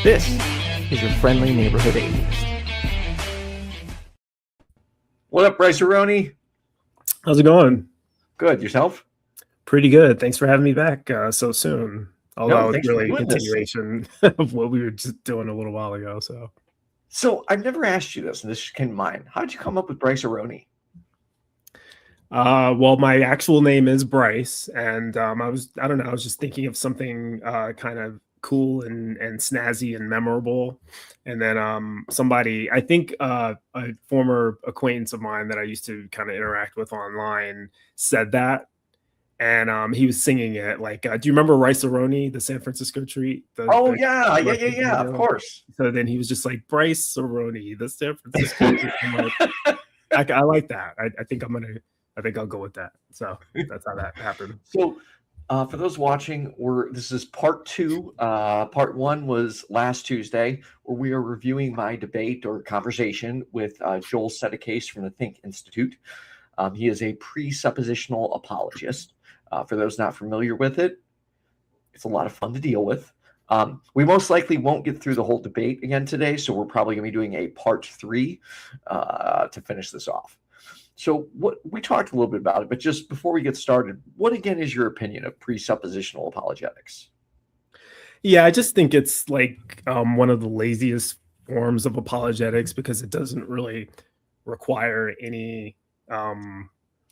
This is your friendly neighborhood atheist. What up, Bryce? How's it going? Good. Yourself? Pretty good. Thanks for having me back so soon. Although it's really a continuation of what we were just doing a little while ago. So I've never asked you this, and this came to mind. How did you come up with Bryce Aroni? Well, my actual name is Bryce, and I was just thinking of something kind of cool and snazzy and memorable. And then somebody, I think a former acquaintance of mine that I used to kind of interact with online said that. And he was singing it like, do you remember Rice-A-Roni, the San Francisco treat? Yeah, of course. So then he was just like, Bryce-A-Roni, the San Francisco treat. I like that. I think I'll go with that. So that's how that happened. So for those watching, this is part 2. Part 1 was last Tuesday, where we are reviewing my debate or conversation with Joel Settecase from the Think Institute. He is a presuppositional apologist. For those not familiar with it, it's a lot of fun to deal with. We most likely won't get through the whole debate again today, so we're probably going to be doing a part 3 to finish this off. So what we talked a little bit about it, but just before we get started, what again is your opinion of presuppositional apologetics? Yeah, I just think it's like one of the laziest forms of apologetics because it doesn't really require any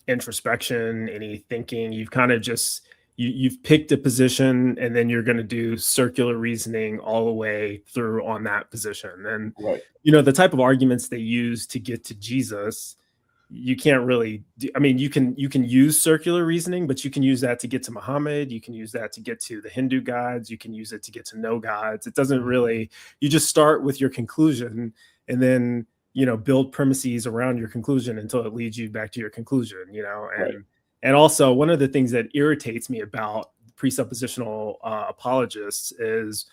introspection, any thinking. You've kind of just you've picked a position, and then you're going to do circular reasoning all the way through on that position. And right. The type of arguments they use to get to Jesus, you can't really you can use circular reasoning, but you can use that to get to Muhammad, you can use that to get to the Hindu gods, you can use it to get to no gods. It doesn't really, you just start with your conclusion and then build premises around your conclusion until it leads you back to your conclusion, Right. And also one of the things that irritates me about presuppositional apologists is,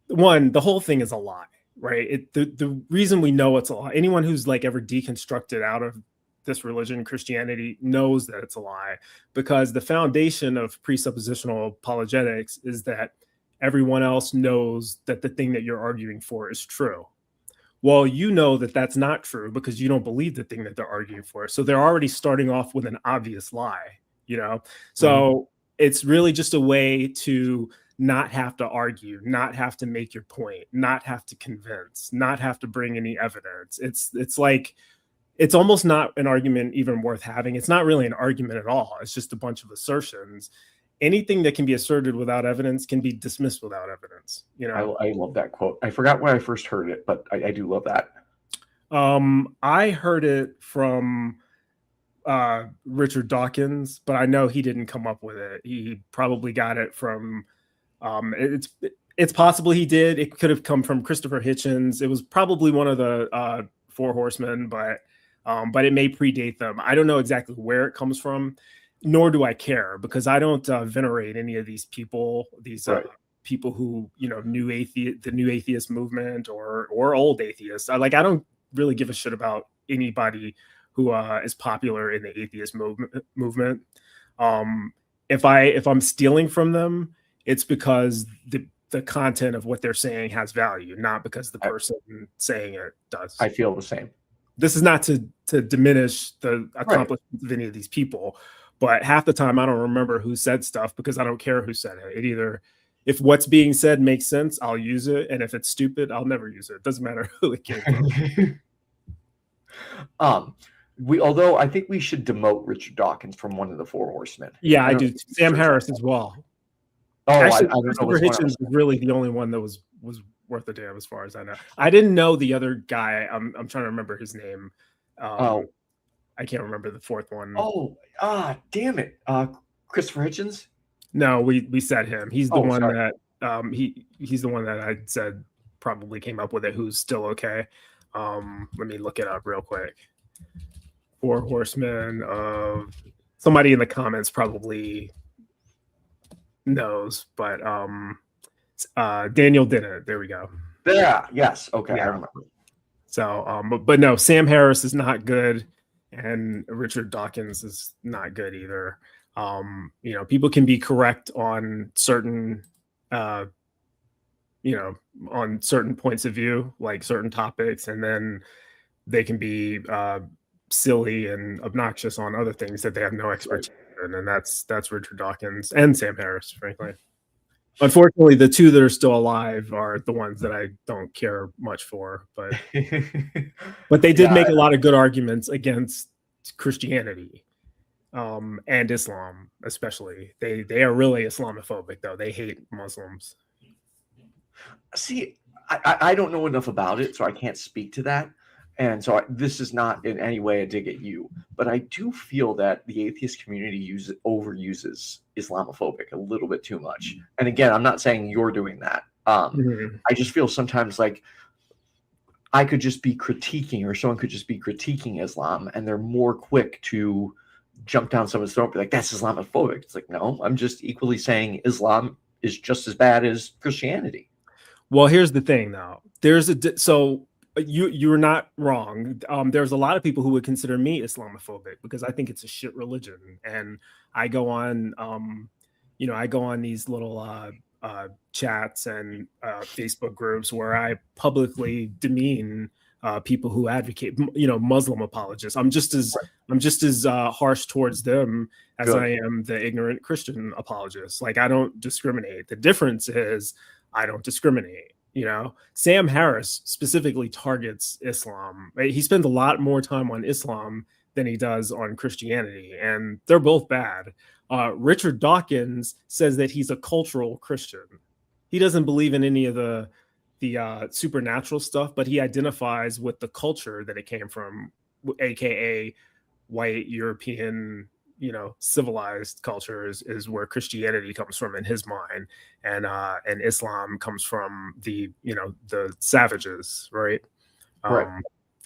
one, the whole thing is a lie, right? The reason we know it's a lie, anyone who's like ever deconstructed out of this religion, Christianity, knows that it's a lie, because the foundation of presuppositional apologetics is that everyone else knows that the thing that you're arguing for is true. Well, you know that that's not true because you don't believe the thing that they're arguing for. So they're already starting off with an obvious lie, So it's really just a way to not have to argue, not have to make your point, not have to convince, not have to bring any evidence. It's like, it's almost not an argument even worth having. It's not really an argument at all. It's just a bunch of assertions. Anything that can be asserted without evidence can be dismissed without evidence. I love that quote. I forgot when I first heard it, but I do love that. I heard it from Richard Dawkins, but I know he didn't come up with it. He probably got it from it's possible he did. It could have come from Christopher Hitchens. It was probably one of the Four Horsemen, but it may predate them. I don't know exactly where it comes from, nor do I care, because I don't venerate any of these people. These people who the new atheist movement or old atheists. I don't really give a shit about anybody who is popular in the atheist movement. If I'm stealing from them, it's because the content of what they're saying has value, not because the person saying it does. I feel the same. This is not to diminish the accomplishments of any of these people, but half the time I don't remember who said stuff because I don't care who said it. If what's being said makes sense, I'll use it, and if it's stupid, I'll never use it. It doesn't matter who it came from. Although I think we should demote Richard Dawkins from one of the Four Horsemen. Yeah, I do. Sam Harris as well. Oh, actually, Christopher Hitchens is really the only one that was worth a damn, as far as I know. I didn't know the other guy. I'm trying to remember his name. I can't remember the fourth one. Damn it. Christopher Hitchens? No, we said him. He's the one that he's the one that I said probably came up with it, who's still okay. Let me look it up real quick. Four Horsemen of somebody in the comments probably knows, but Daniel did it. There we go. Yeah. Yes. Okay. Yeah. I remember. So, but no, Sam Harris is not good, and Richard Dawkins is not good either. People can be correct on certain on certain points of view, like certain topics, and then they can be silly and obnoxious on other things that they have no expertise in, and that's Richard Dawkins and Sam Harris, frankly. Unfortunately, the two that are still alive are the ones that I don't care much for, but they did make a lot of good arguments against Christianity and Islam, especially. They are really Islamophobic, though. They hate Muslims. See, I don't know enough about it, so I can't speak to that. And so this is not in any way a dig at you, but I do feel that the atheist community overuses Islamophobic a little bit too much. And again, I'm not saying you're doing that. I just feel sometimes like I could just be critiquing, or someone could just be critiquing Islam, and they're more quick to jump down someone's throat and be like, that's Islamophobic. It's like, no, I'm just equally saying Islam is just as bad as Christianity. Well, here's the thing, though. You're not wrong. There's a lot of people who would consider me Islamophobic because I think it's a shit religion, and I go on, I go on these little chats and Facebook groups where I publicly demean people who advocate, Muslim apologists. I'm just as harsh towards them as I am the ignorant Christian apologists. Like, I don't discriminate. The difference is I don't discriminate. Sam Harris specifically targets Islam. He spends a lot more time on Islam than he does on Christianity, and they're both bad. Richard Dawkins says that he's a cultural Christian. He doesn't believe in any of the supernatural stuff, but he identifies with the culture that it came from, aka white European, civilized culture is where Christianity comes from in his mind, and Islam comes from the savages, right?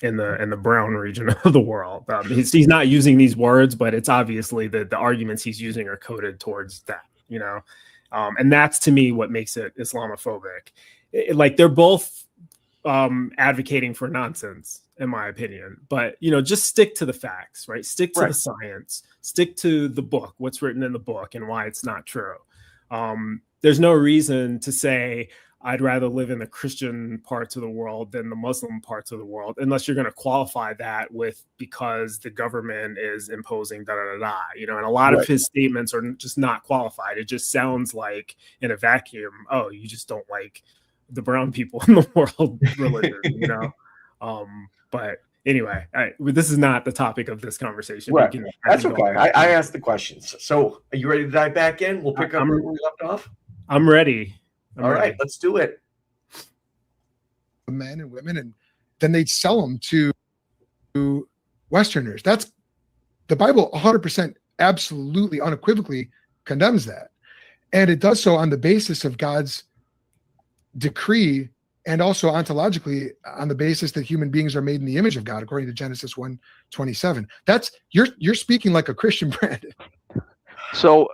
In the brown region of the world. He's not using these words, but it's obviously the arguments he's using are coded towards that, and that's, to me, what makes it Islamophobic. Like, they're both advocating for nonsense, in my opinion, but just stick to the facts, right? Stick to the science, stick to the book, what's written in the book, and why it's not true. There's no reason to say I'd rather live in the Christian parts of the world than the Muslim parts of the world, unless you're going to qualify that with because the government is imposing and a lot of his statements are just not qualified. It just sounds like, in a vacuum, oh, you just don't like the brown people in the world religion, but anyway, this is not the topic of this conversation. Right. That's okay. I asked the questions. So are you ready to dive back in? We'll pick up where we left off. I'm ready. All right, let's do it. Men and women, and then they'd sell them to Westerners. That's the Bible 100% absolutely unequivocally condemns that. And it does so on the basis of God's decree, and also ontologically on the basis that human beings are made in the image of God, according to Genesis 1:27. That's you're speaking like a Christian, Brandon. So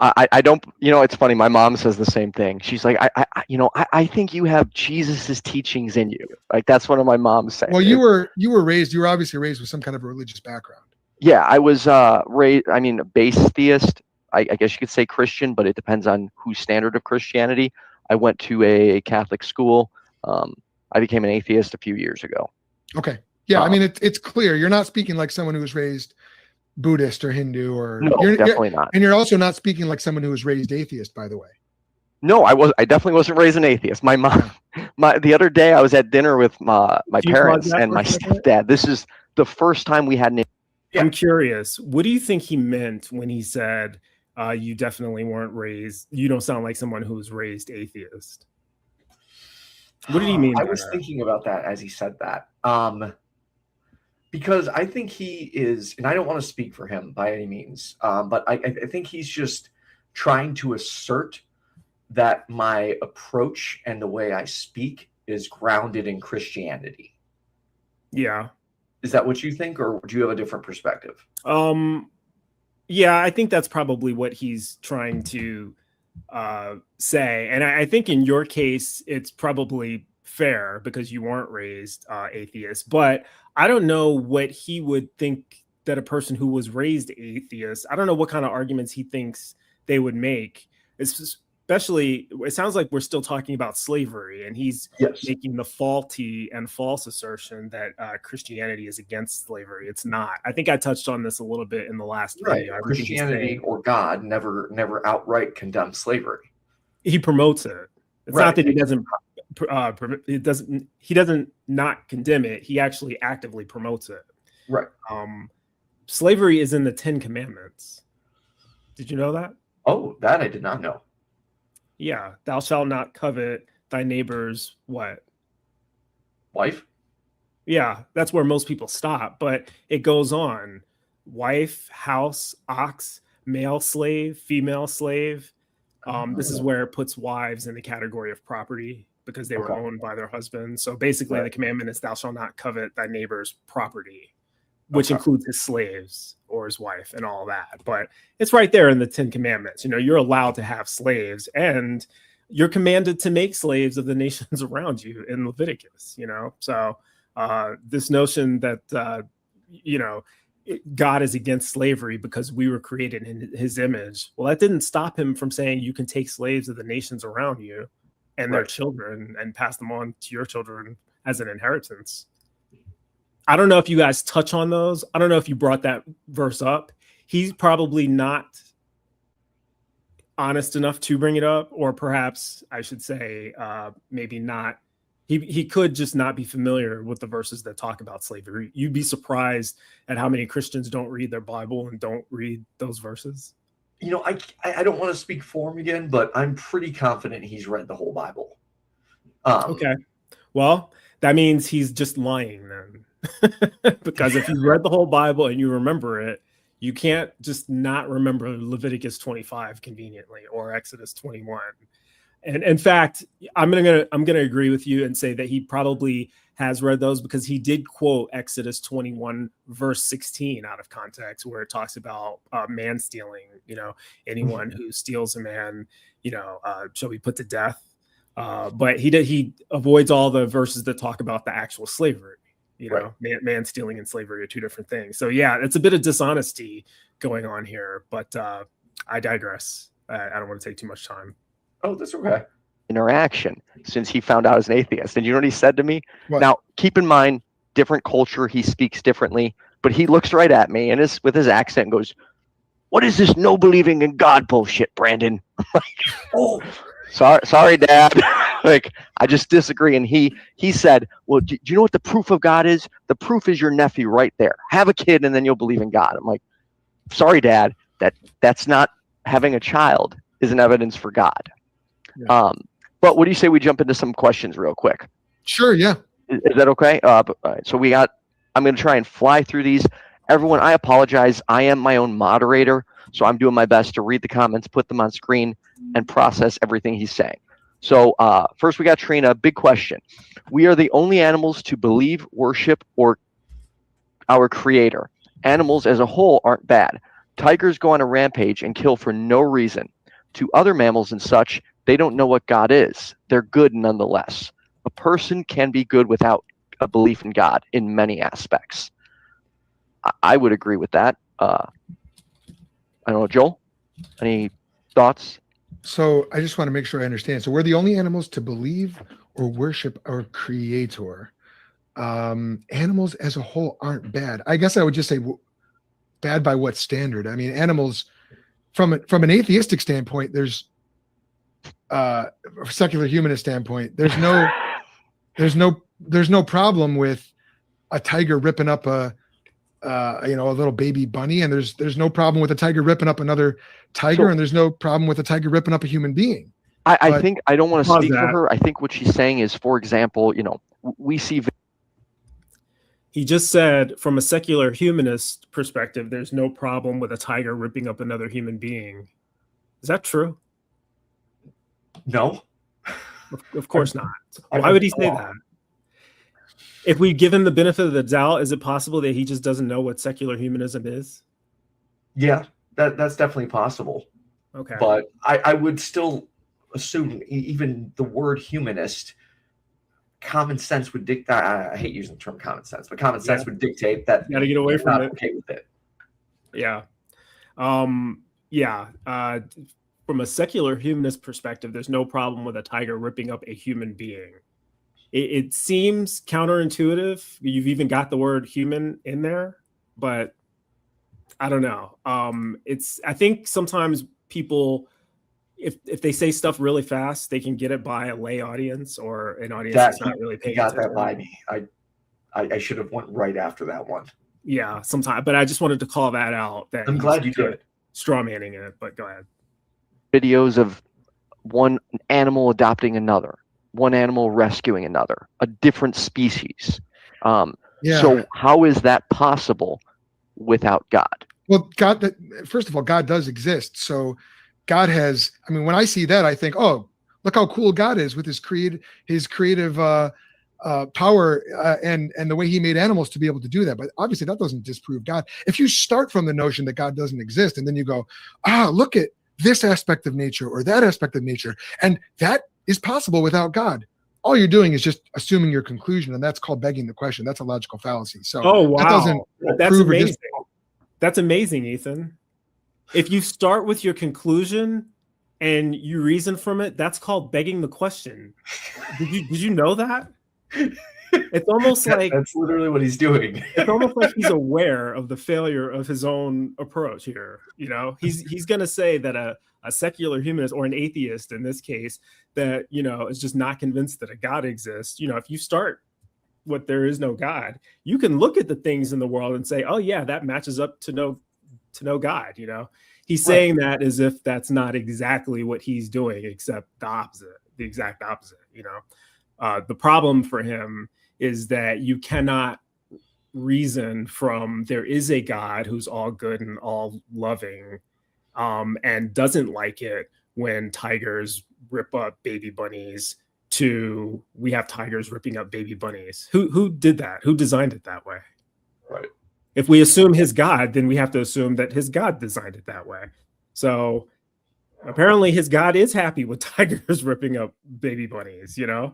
I don't, it's funny. My mom says the same thing. She's like, I think you have Jesus's teachings in you. Like, that's one of my mom's saying. Well, you were obviously raised with some kind of a religious background. Yeah, I was raised, a base theist. I guess you could say Christian, but it depends on whose standard of Christianity. I went to a Catholic school. I became an atheist a few years ago. Okay. Yeah, it's clear. You're not speaking like someone who was raised Buddhist or Hindu, or no, definitely not. And you're also not speaking like someone who was raised atheist, by the way. No, I definitely wasn't raised an atheist. My mom, the other day I was at dinner with my parents and my stepdad. This is the first time we had an. I'm curious. What do you think he meant when he said, you definitely weren't raised, you don't sound like someone who was raised atheist? What did he mean? I was thinking about that as he said that. Because I think he is, and I don't want to speak for him by any means, but I think he's just trying to assert that my approach and the way I speak is grounded in Christianity. Yeah. Is that what you think, or do you have a different perspective? Yeah, I think that's probably what he's trying to say. And I think in your case, it's probably fair because you weren't raised atheist, but I don't know what he would think that a person who was raised atheist, I don't know what kind of arguments he thinks they would make. It's just, especially, it sounds like we're still talking about slavery, and he's Yes. making the faulty and false assertion that Christianity is against slavery. It's not. I think I touched on this a little bit in the last Right. video. Christianity or God never outright condemns slavery. He promotes it. It's Right. not that he doesn't not condemn it. He actually actively promotes it. Right. Slavery is in the 10 Commandments. Did you know that? Oh, that I did not know. Yeah. Thou shalt not covet thy neighbor's what? Wife? Yeah, that's where most people stop, but it goes on. Wife, house, ox, male slave, female slave. This is where it puts wives in the category of property because they were owned by their husbands. So basically, the commandment is thou shalt not covet thy neighbor's property, which includes his slaves or his wife and all that. But it's right there in the 10 Commandments. You know, you're allowed to have slaves, and you're commanded to make slaves of the nations around you in Leviticus, you know? So this notion that, you know, God is against slavery because we were created in his image. Well, that didn't stop him from saying you can take slaves of the nations around you and their children and pass them on to your children as an inheritance. I don't know if you guys touch on those. I don't know if you brought that verse up. He's probably not honest enough to bring it up, or perhaps I should say maybe not. He could just not be familiar with the verses that talk about slavery. You'd be surprised at how many Christians don't read their Bible and don't read those verses. You know, I don't want to speak for him again, but I'm pretty confident he's read the whole Bible. Okay. Well, that means he's just lying then. Because if you read the whole Bible and you remember it, you can't just not remember Leviticus 25 conveniently or Exodus 21. And in fact, I'm gonna agree with you and say that he probably has read those, because he did quote Exodus 21 verse 16 out of context, where it talks about man stealing. You know, anyone who steals a man, you know, shall be put to death. But he avoids all the verses that talk about the actual slavery. You know, man stealing and slavery are two different things. So yeah, it's a bit of dishonesty going on here. But I digress. I don't want to take too much time. Oh, that's okay. Interaction since he found out as an atheist. And you know what he said to me? What? Now, keep in mind, different culture, he speaks differently, but he looks right at me and with his accent and goes, "What is this no believing in God bullshit, Brandon?" Oh, sorry, Dad. Like, I just disagree. And he said, "Well, do you know what the proof of God is? The proof is your nephew right there. Have a kid and then you'll believe in God." I'm like, "Sorry, Dad, that's not, having a child isn't evidence for God." Yeah. But what do you say we jump into some questions real quick? Sure, yeah. Is that okay? So I'm going to try and fly through these. Everyone, I apologize. I am my own moderator, so I'm doing my best to read the comments, put them on screen, and process everything he's saying. So first we got Trina, big question. We are the only animals to believe, worship, or our creator. Animals as a whole aren't bad. Tigers go on a rampage and kill for no reason. To other mammals and such, they don't know what God is. They're good nonetheless. A person can be good without a belief in God in many aspects. I would agree with that. I don't know, Joel, any thoughts? So I just want to make sure I understand. So we're the only animals to believe or worship our creator. Animals as a whole aren't bad. I guess I would just say bad by what standard? I mean, animals from an atheistic standpoint, there's secular humanist standpoint, there's no problem with a tiger ripping up a little baby bunny, and there's no problem with a tiger ripping up another tiger, and there's no problem with a tiger ripping up a human being. I think, I don't want to speak for her. I think what she's saying is, for example, you know, we see. He just said, from a secular humanist perspective, there's no problem with a tiger ripping up another human being. Is that true? No. Of course not. Why would he say that? If we give him the benefit of the doubt, is it possible that he just doesn't know what secular humanism is? Yeah, that's definitely possible. Okay. But I would still assume even the word humanist, common sense would dictate. I hate using the term common sense, but common sense would dictate that you got to get away from it. Okay with it. Yeah. from a secular humanist perspective, there's no problem with a tiger ripping up a human being. It seems counterintuitive. You've even got the word human in there, but I don't know. I think sometimes people, if they say stuff really fast, they can get it by a lay audience or an audience that's not really paying attention. Got that by me. I should have went right after that one. Yeah, sometimes. But I just wanted to call that out. That I'm glad you did. Straw manning it, but go ahead. Videos of one animal adopting another, one animal rescuing another, a different species. So how is that possible without God? Well, God, first of all, God does exist. So God has, I mean, when I see that, I think, oh, look how cool God is with his creative power and the way he made animals to be able to do that. But obviously that doesn't disprove God. If you start from the notion that God doesn't exist and then you go, look at this aspect of nature or that aspect of nature, and that is possible without God, all you're doing is just assuming your conclusion, and that's called begging the question. That's a logical fallacy. So that's amazing. That's amazing, Ethan. If you start with your conclusion and you reason from it, that's called begging the question. Did you know that? It's almost like that's literally what he's doing. It's almost like he's aware of the failure of his own approach here. You know, he's going to say that a secular humanist or an atheist in this case that, you know, is just not convinced that a God exists. You know, if you start with there is no God, you can look at the things in the world and say, oh yeah, that matches up to no God. You know, he's saying that as if that's not exactly what he's doing, except the exact opposite. You know, the problem for him is that you cannot reason from there is a God who's all good and all loving, and doesn't like it when tigers rip up baby bunnies, to we have tigers ripping up baby bunnies. Who did that? Who designed it that way? Right. If we assume his God, then we have to assume that his God designed it that way. So apparently his God is happy with tigers ripping up baby bunnies, you know?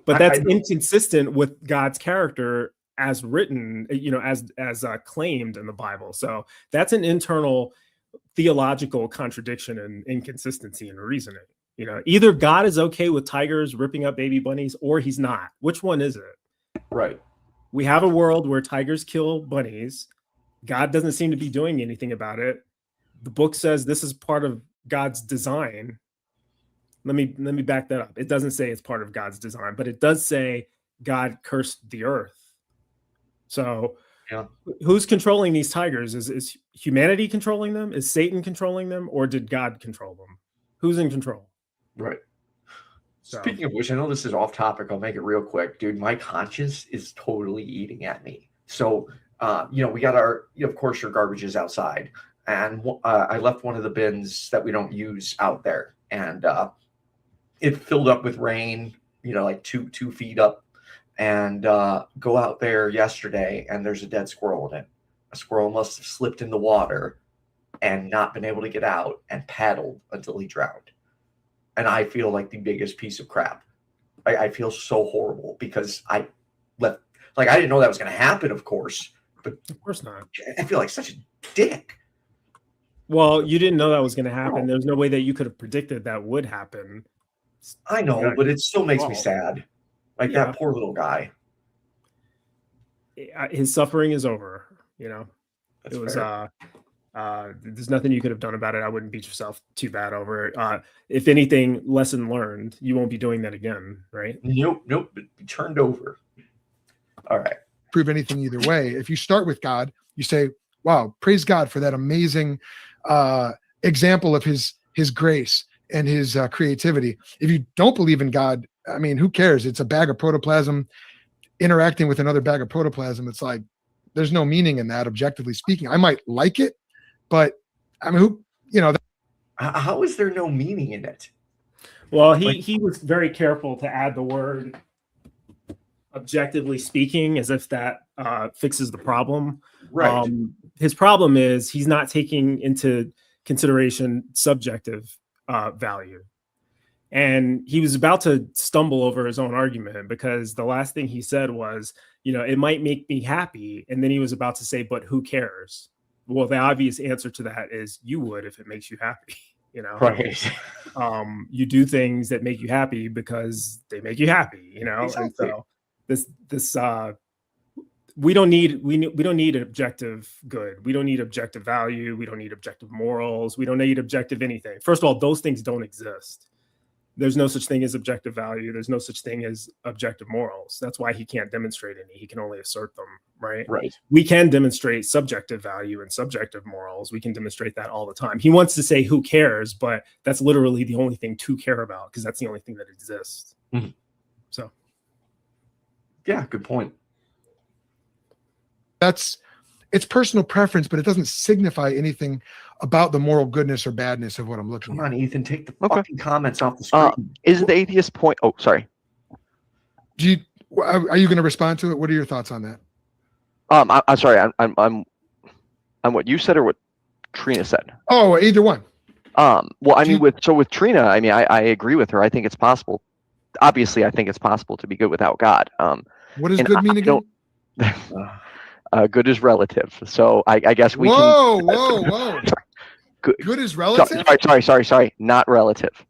But that's inconsistent with God's character as written, you know, as claimed in the Bible. So that's an internal theological contradiction and inconsistency in reasoning. You know, either God is okay with tigers ripping up baby bunnies or he's not. Which one is it? Right. We have a world where tigers kill bunnies. God doesn't seem to be doing anything about it. The book says this is part of God's design. Let me back that up. It doesn't say it's part of God's design, but it does say God cursed the earth. So who's controlling these tigers? Is humanity controlling them? Is Satan controlling them? Or did God control them? Who's in control? Right. So. Speaking of which, I know this is off topic. I'll make it real quick. Dude, my conscience is totally eating at me. So, you know, we got of course, your garbage is outside. And I left one of the bins that we don't use out there. And it filled up with rain, you know, like two feet up. And go out there yesterday, and there's a dead squirrel in it. A squirrel must have slipped in the water and not been able to get out and paddled until he drowned. And I feel like the biggest piece of crap. I feel so horrible because I left, like, I didn't know that was going to happen, of course. But of course not. I feel like such a dick. Well, you didn't know that was going to happen. There's no way that you could have predicted that would happen. I know, but it still makes me sad. Like that poor little guy. His suffering is over, you know. That's it was there's nothing you could have done about it. I wouldn't beat yourself too bad over it. If anything, lesson learned. You won't be doing that again, right? Nope. Be turned over. All right. Prove anything either way. If you start with God, you say, wow, praise God for that amazing example of his grace and his creativity. If you don't believe in God, I mean, who cares? It's a bag of protoplasm interacting with another bag of protoplasm. It's like, there's no meaning in that, objectively speaking. I might like it, but I mean, how is there no meaning in it? Well, he was very careful to add the word objectively speaking, as if that fixes the problem. Right. His problem is he's not taking into consideration subjective value. And he was about to stumble over his own argument because the last thing he said was, you know, it might make me happy. And then he was about to say, but who cares? Well, the obvious answer to that is you would if it makes you happy. you know. Right. You do things that make you happy because they make you happy, you know. Exactly. And so this we don't need objective good. We don't need objective value. We don't need objective morals. We don't need objective anything. First of all, those things don't exist. There's no such thing as objective value. There's no such thing as objective morals. That's why he can't demonstrate any. He can only assert them, right? Right. We can demonstrate subjective value and subjective morals. We can demonstrate that all the time. He wants to say who cares, but that's literally the only thing to care about because that's the only thing that exists. Mm-hmm. So, yeah, good point. It's personal preference, but it doesn't signify anything about the moral goodness or badness of what I'm looking Come at. on, Ethan, take the fucking comments off the screen. Is the atheist point? Oh, sorry. Are you going to respond to it? What are your thoughts on that? I'm sorry. I'm what you said or what Trina said. Oh, either one. Well, I mean, with Trina, I mean, I agree with her. I think it's possible. Obviously, I think it's possible to be good without God. What does good mean again? Good is relative. So I guess we can. Whoa. Good is relative? Sorry. Not relative.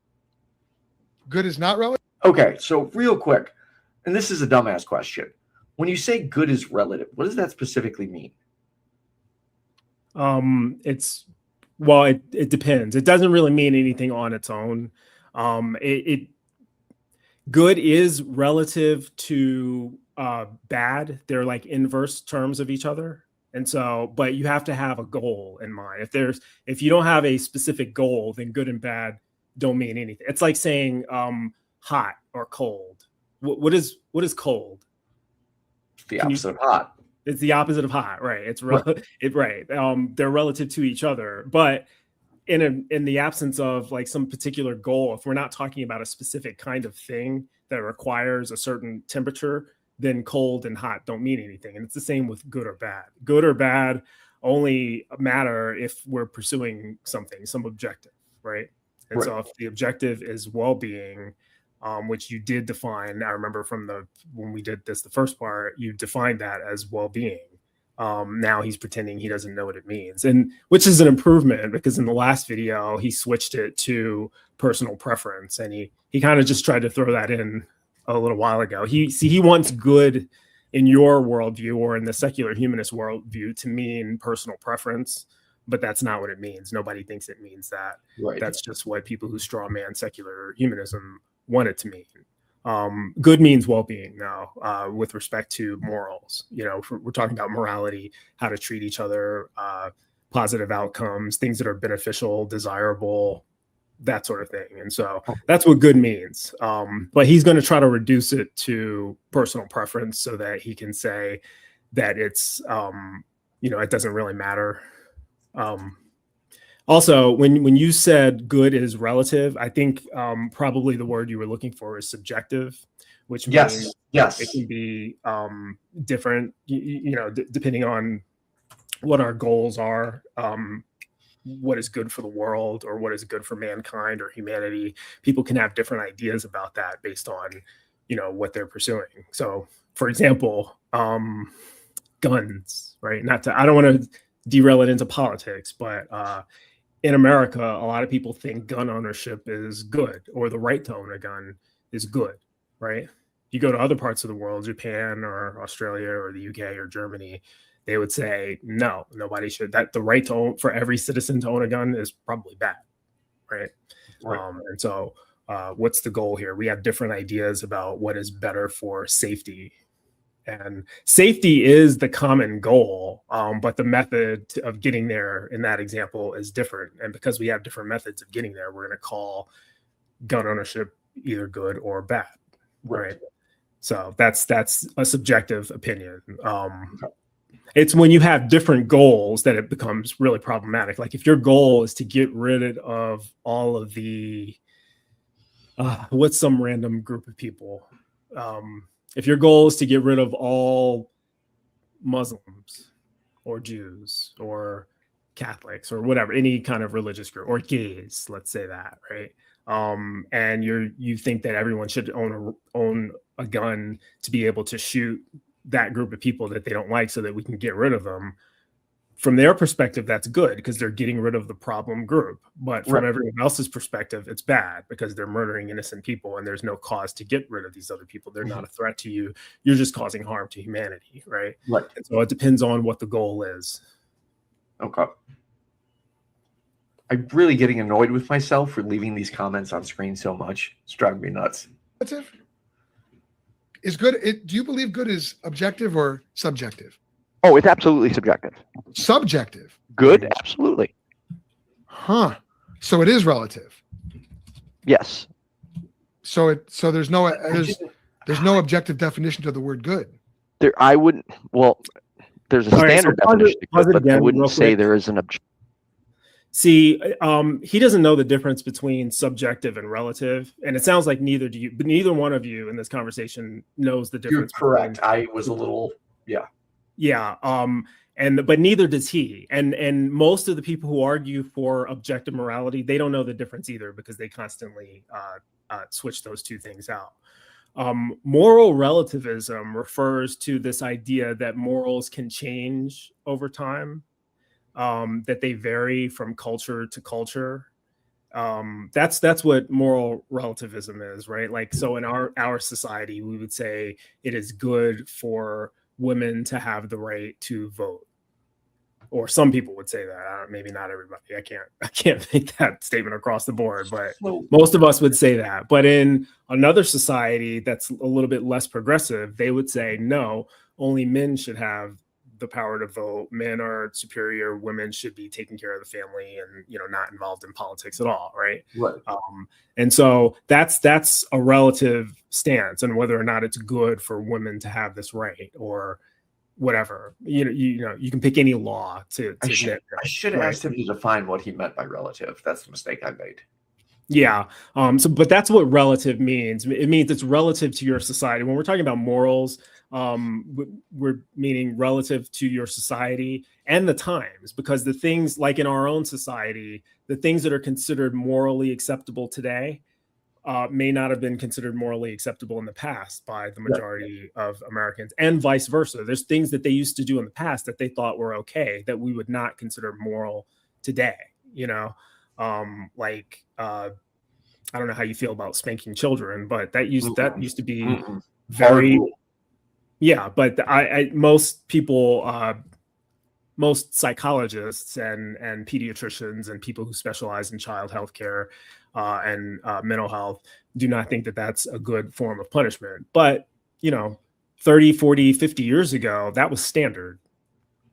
Good is not relative? Okay, so real quick, and this is a dumbass question. When you say good is relative, what does that specifically mean? It depends. It doesn't really mean anything on its own. Good is relative to bad. They're like inverse terms of each other. And so, but you have to have a goal in mind. If you don't have a specific goal, then good and bad don't mean anything. It's like saying hot or cold. What is cold? The opposite of hot. It's the opposite of hot, right? It's right. They're relative to each other, but in the absence of like some particular goal, if we're not talking about a specific kind of thing that requires a certain temperature, then cold and hot don't mean anything. And it's the same with good or bad. Good or bad only matter if we're pursuing something, some objective, right? And so if the objective is well-being, which you did define, I remember from when we did this, the first part, you defined that as well-being. Now he's pretending he doesn't know what it means, and which is an improvement because in the last video he switched it to personal preference, and he kind of just tried to throw that in a little while ago. He wants good in your worldview or in the secular humanist worldview to mean personal preference, but that's not what it means. Nobody thinks it means that. Right. That's just what people who straw man secular humanism want it to mean. Good means well-being now, with respect to morals. You know, we're talking about morality, how to treat each other, positive outcomes, things that are beneficial, desirable, that sort of thing. And so that's what good means. But he's going to try to reduce it to personal preference so that he can say that it's, it doesn't really matter. Also, when you said good is relative, I think probably the word you were looking for is subjective, which means it can be different, depending on what our goals are, what is good for the world or what is good for mankind or humanity. People can have different ideas about that based on, what they're pursuing. So, for example, guns, right? I don't want to derail it into politics, but in America, a lot of people think gun ownership is good or the right to own a gun is good, right? You go to other parts of the world, Japan or Australia or the UK or Germany, they would say, no, nobody should. That the right to own for every citizen to own a gun is probably bad, right? And so what's the goal here? We have different ideas about what is better for safety. And safety is the common goal, but the method of getting there in that example is different. And because we have different methods of getting there, we're going to call gun ownership either good or bad, right? So that's a subjective opinion. It's when you have different goals that it becomes really problematic. Like if your goal is to get rid of all of the, what's some random group of people? If your goal is to get rid of all Muslims or Jews or Catholics or whatever, any kind of religious group, or gays, let's say that, right? And you think that everyone should own a gun to be able to shoot that group of people that they don't like so that we can get rid of them. from their perspective, that's good because they're getting rid of the problem group. But from everyone else's perspective, it's bad because they're murdering innocent people and there's no cause to get rid of these other people. They're not a threat to you. You're just causing harm to humanity, right? And so it depends on what the goal is. Okay. I'm really getting annoyed with myself for leaving these comments on screen so much. It's driving me nuts. That's it. Is good. Do you believe good is objective or subjective? Oh, it's absolutely subjective. Subjective. Good, absolutely. Huh. So it is relative. Yes. So there's no objective definition to the word good. There's a standard definition, but I wouldn't say there is an objective. See, he doesn't know the difference between subjective and relative, and it sounds like neither do you. But neither one of you in this conversation knows the difference. You're correct. I was a little, yeah. But neither does he. And most of the people who argue for objective morality, they don't know the difference either because they constantly switch those two things out. Moral relativism refers to this idea that morals can change over time, that they vary from culture to culture. That's what moral relativism is, right? Like, so in our society, we would say it is good for women to have the right to vote, or some people would say that. Maybe not everybody. I can't make that statement across the board, but most of us would say that. But in another society that's a little bit less progressive, they would say no, only men should have the power to vote. Men are superior. Women should be taking care of the family and not involved in politics at all, right? And so that's a relative stance, and whether or not it's good for women to have this right or whatever. You can pick any law to I should have asked him to define what he meant by relative. That's the mistake I made. Yeah. But that's what relative means. It means it's relative to your society. When we're talking about morals, we're meaning relative to your society and the times, because the things like in our own society, the things that are considered morally acceptable today may not have been considered morally acceptable in the past by the majority of Americans, and vice versa. There's things that they used to do in the past that they thought were okay that we would not consider moral today. I don't know how you feel about spanking children, but that used to be very. Yeah, but most people, most psychologists and pediatricians and people who specialize in child health care and mental health do not think that that's a good form of punishment. But, 30, 40, 50 years ago, that was standard.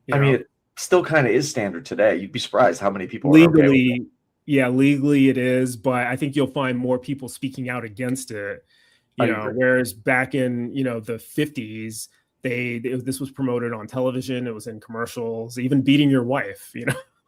It still kind of is standard today. You'd be surprised how many people legally, are okay with it. Yeah, legally it is, but I think you'll find more people speaking out against it. Whereas back in the 50s, this was promoted on television. It was in commercials. Even beating your wife,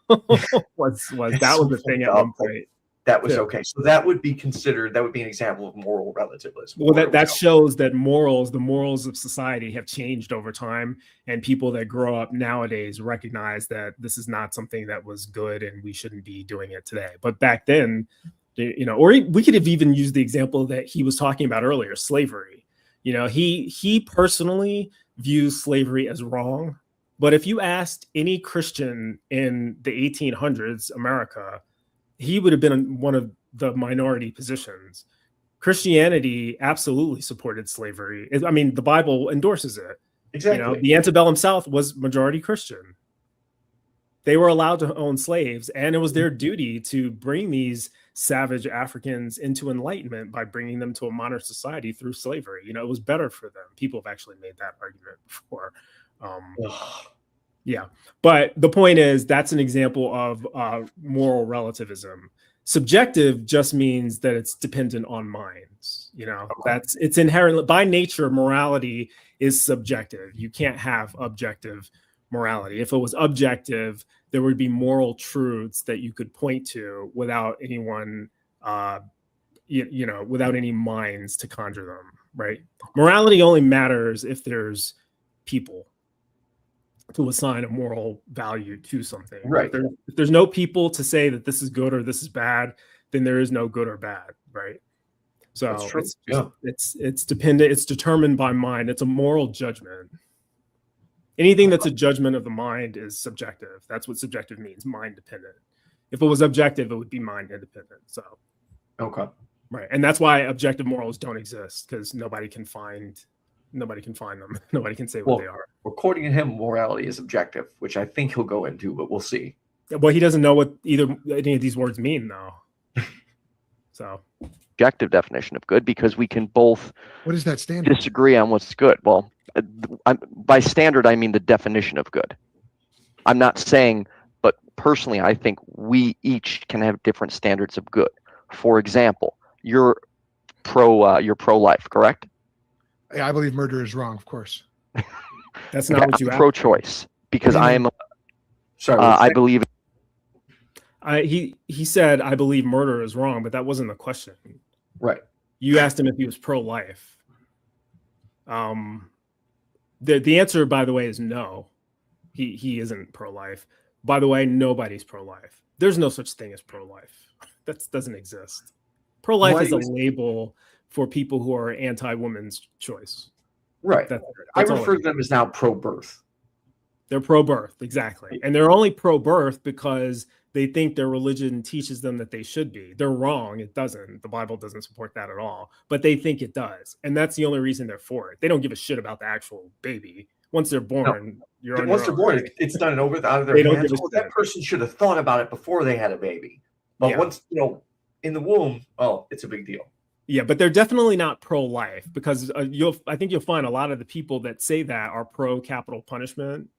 was the thing at one point. That was okay. So that would be an example of moral relativism. Well, that shows that the morals of society have changed over time, and people that grow up nowadays recognize that this is not something that was good and we shouldn't be doing it today. But back then, or we could have even used the example that he was talking about earlier, slavery. He personally views slavery as wrong. But if you asked any Christian in the 1800s, America, he would have been in one of the minority positions. Christianity absolutely supported slavery. The Bible endorses it. Exactly. The antebellum South was majority Christian. They were allowed to own slaves, and it was their duty to bring these savage Africans into enlightenment by bringing them to a modern society through slavery. It was better for them. People have actually made that argument before. Yeah. But the point is, that's an example of moral relativism. Subjective just means that it's dependent on minds. It's inherently, by nature, morality is subjective. You can't have objective morality. If it was objective, there would be moral truths that you could point to without anyone, without any minds to conjure them, right? Morality only matters if there's people to assign a moral value to something. Right. If there's no people to say that this is good or this is bad, then there is no good or bad, right? So it's dependent. It's determined by mind. It's a moral judgment. Anything that's a judgment of the mind is subjective. That's what subjective means, mind dependent. If it was objective, it would be mind independent. So, Okay. right, and that's why objective morals don't exist, because nobody can find them. Nobody can say what they are. According to him, morality is objective, which I think he'll go into, but we'll see. Well, he doesn't know what any of these words mean, though. So, Objective definition of good, because we can both What is that standard? disagree on what's good. Well, by standard, I mean the definition of good. I'm not saying, but personally, I think we each can have different standards of good. For example, you're pro-life, correct? Yeah, I believe murder is wrong, of course. that's not what you asked. Pro-choice, because I am. Sorry, I believe. He said, I believe murder is wrong, but that wasn't the question. right. You asked him if he was pro-life. The answer, by the way, is no. He isn't pro-life. By the way, nobody's pro-life. There's no such thing as pro-life. That doesn't exist. Pro-life is a label for people who are anti-women's choice. Right. That's I all refer it to them as now pro-birth. They're pro-birth, exactly. And they're only pro-birth because they think their religion teaches them that they should be. They're wrong. It doesn't. The Bible doesn't support that at all. But they think it does. And that's the only reason they're for it. They don't give a shit about the actual baby. Once they're born, you're on Once your they're own. born, it's done out of their They don't hands. give a Well, that shit. person should have thought about it before they had a baby. But Yeah. once, in the womb, it's a big deal. Yeah, but they're definitely not pro-life, because I think you'll find a lot of the people that say that are pro-capital punishment.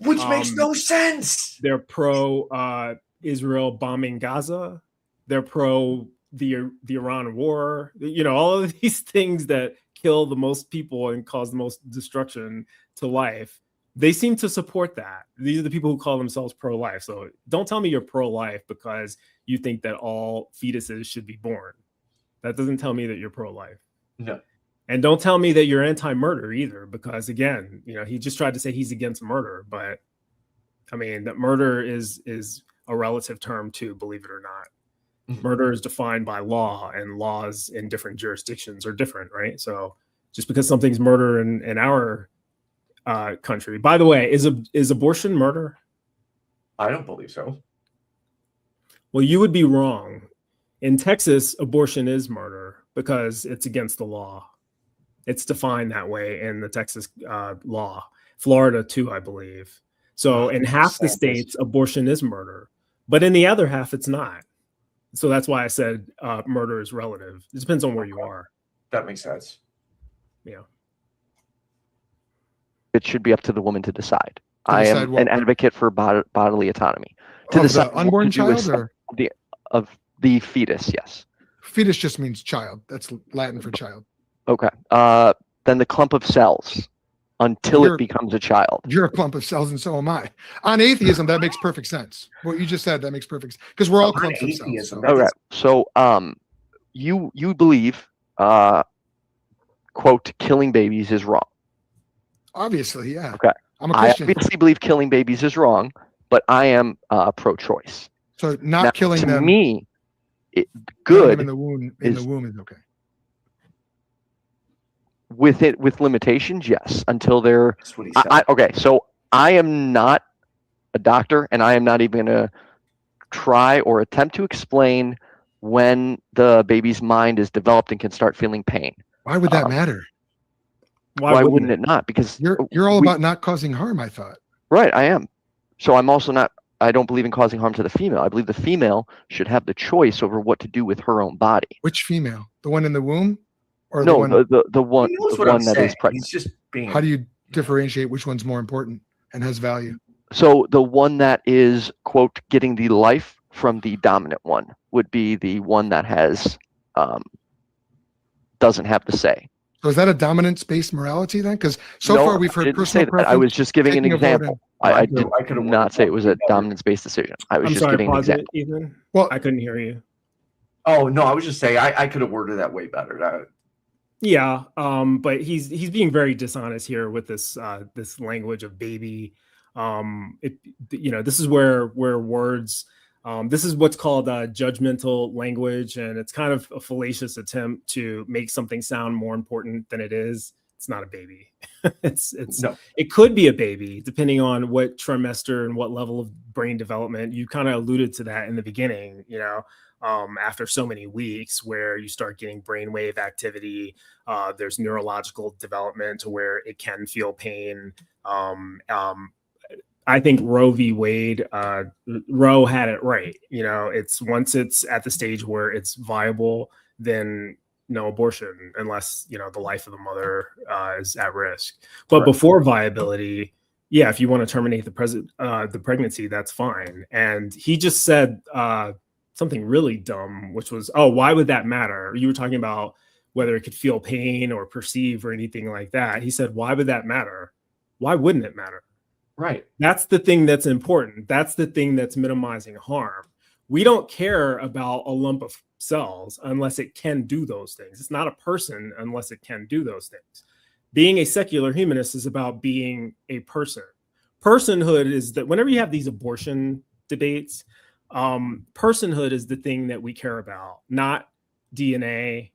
Which makes no sense. They're pro Israel bombing Gaza. They're pro the Iran war. All of these things that kill the most people and cause the most destruction to life. They seem to support that. These are the people who call themselves pro-life. So don't tell me you're pro-life because you think that all fetuses should be born. That doesn't tell me that you're pro-life. No. And don't tell me that you're anti-murder either, because again, he just tried to say he's against murder, but I mean that murder is a relative term too, believe it or not. Mm-hmm. Murder is defined by law, and laws in different jurisdictions are different, right? So just because something's murder in our country, by the way, is abortion murder? I don't believe so. Well, you would be wrong. In Texas, abortion is murder because it's against the law. It's defined that way in the Texas law. Florida too, I believe. So in half the states, abortion is murder, but in the other half, it's not. So that's why I said murder is relative. It depends on where you are. That makes sense. Yeah. It should be up to the woman to decide. I am an advocate for bodily autonomy. To Of decide the unborn child or of the fetus, yes. Fetus just means child. That's Latin for child. Okay. Then the clump of cells until it becomes a child. You're a clump of cells, and so am I. On atheism, that makes perfect sense. What you just said, that makes perfect sense. Because we're all clumps of cells. So. Okay. So you believe quote, killing babies is wrong. Obviously, yeah. Okay. I'm a Christian. I obviously believe killing babies is wrong, but I am pro-choice. So not killing to them. To me, good in the womb is okay. With limitations, yes. Until they're That's what he said. okay. So I am not a doctor, and I am not even going to try or attempt to explain when the baby's mind is developed and can start feeling pain. Why would that matter? Why wouldn't it not? Because you're all about not causing harm, I thought. Right, I am. So I'm also not. I don't believe in causing harm to the female. I believe the female should have the choice over what to do with her own body. Which female? The one in the womb, or no, the one that is pregnant. He's just being. How do you differentiate which one's more important and has value? So the one that is quote getting the life from the dominant one would be the one that has doesn't have the say. So is that a dominance-based morality then? Because so far we've heard personal preference. I was just giving an example. I did not say it was a dominance-based decision. I was just giving an example. Ethan? Well, I couldn't hear you. Oh no, I was just saying I could have worded that way better. Yeah, but he's being very dishonest here with this this language of baby. This is where words. This is what's called judgmental language, and it's kind of a fallacious attempt to make something sound more important than it is. It's not a baby. it's No. It could be a baby depending on what trimester and what level of brain development. You kind of alluded to that in the beginning, you know, after so many weeks where you start getting brainwave activity, there's neurological development to where it can feel pain. I think Roe v. Wade, Roe had it right. You know, it's once it's at the stage where it's viable, then no abortion unless, you know, the life of the mother is at risk. But Correct. before viability, yeah, if you want to terminate the pregnancy, that's fine. And he just said something really dumb, which was, oh, why would that matter? You were talking about whether it could feel pain or perceive or anything like that. He said, why would that matter? Why wouldn't it matter? Right. That's the thing that's important. That's the thing that's minimizing harm. We don't care about a lump of cells unless it can do those things. It's not a person unless it can do those things. Being a secular humanist is about being a person. Personhood is that whenever you have these abortion debates, personhood is the thing that we care about, not DNA,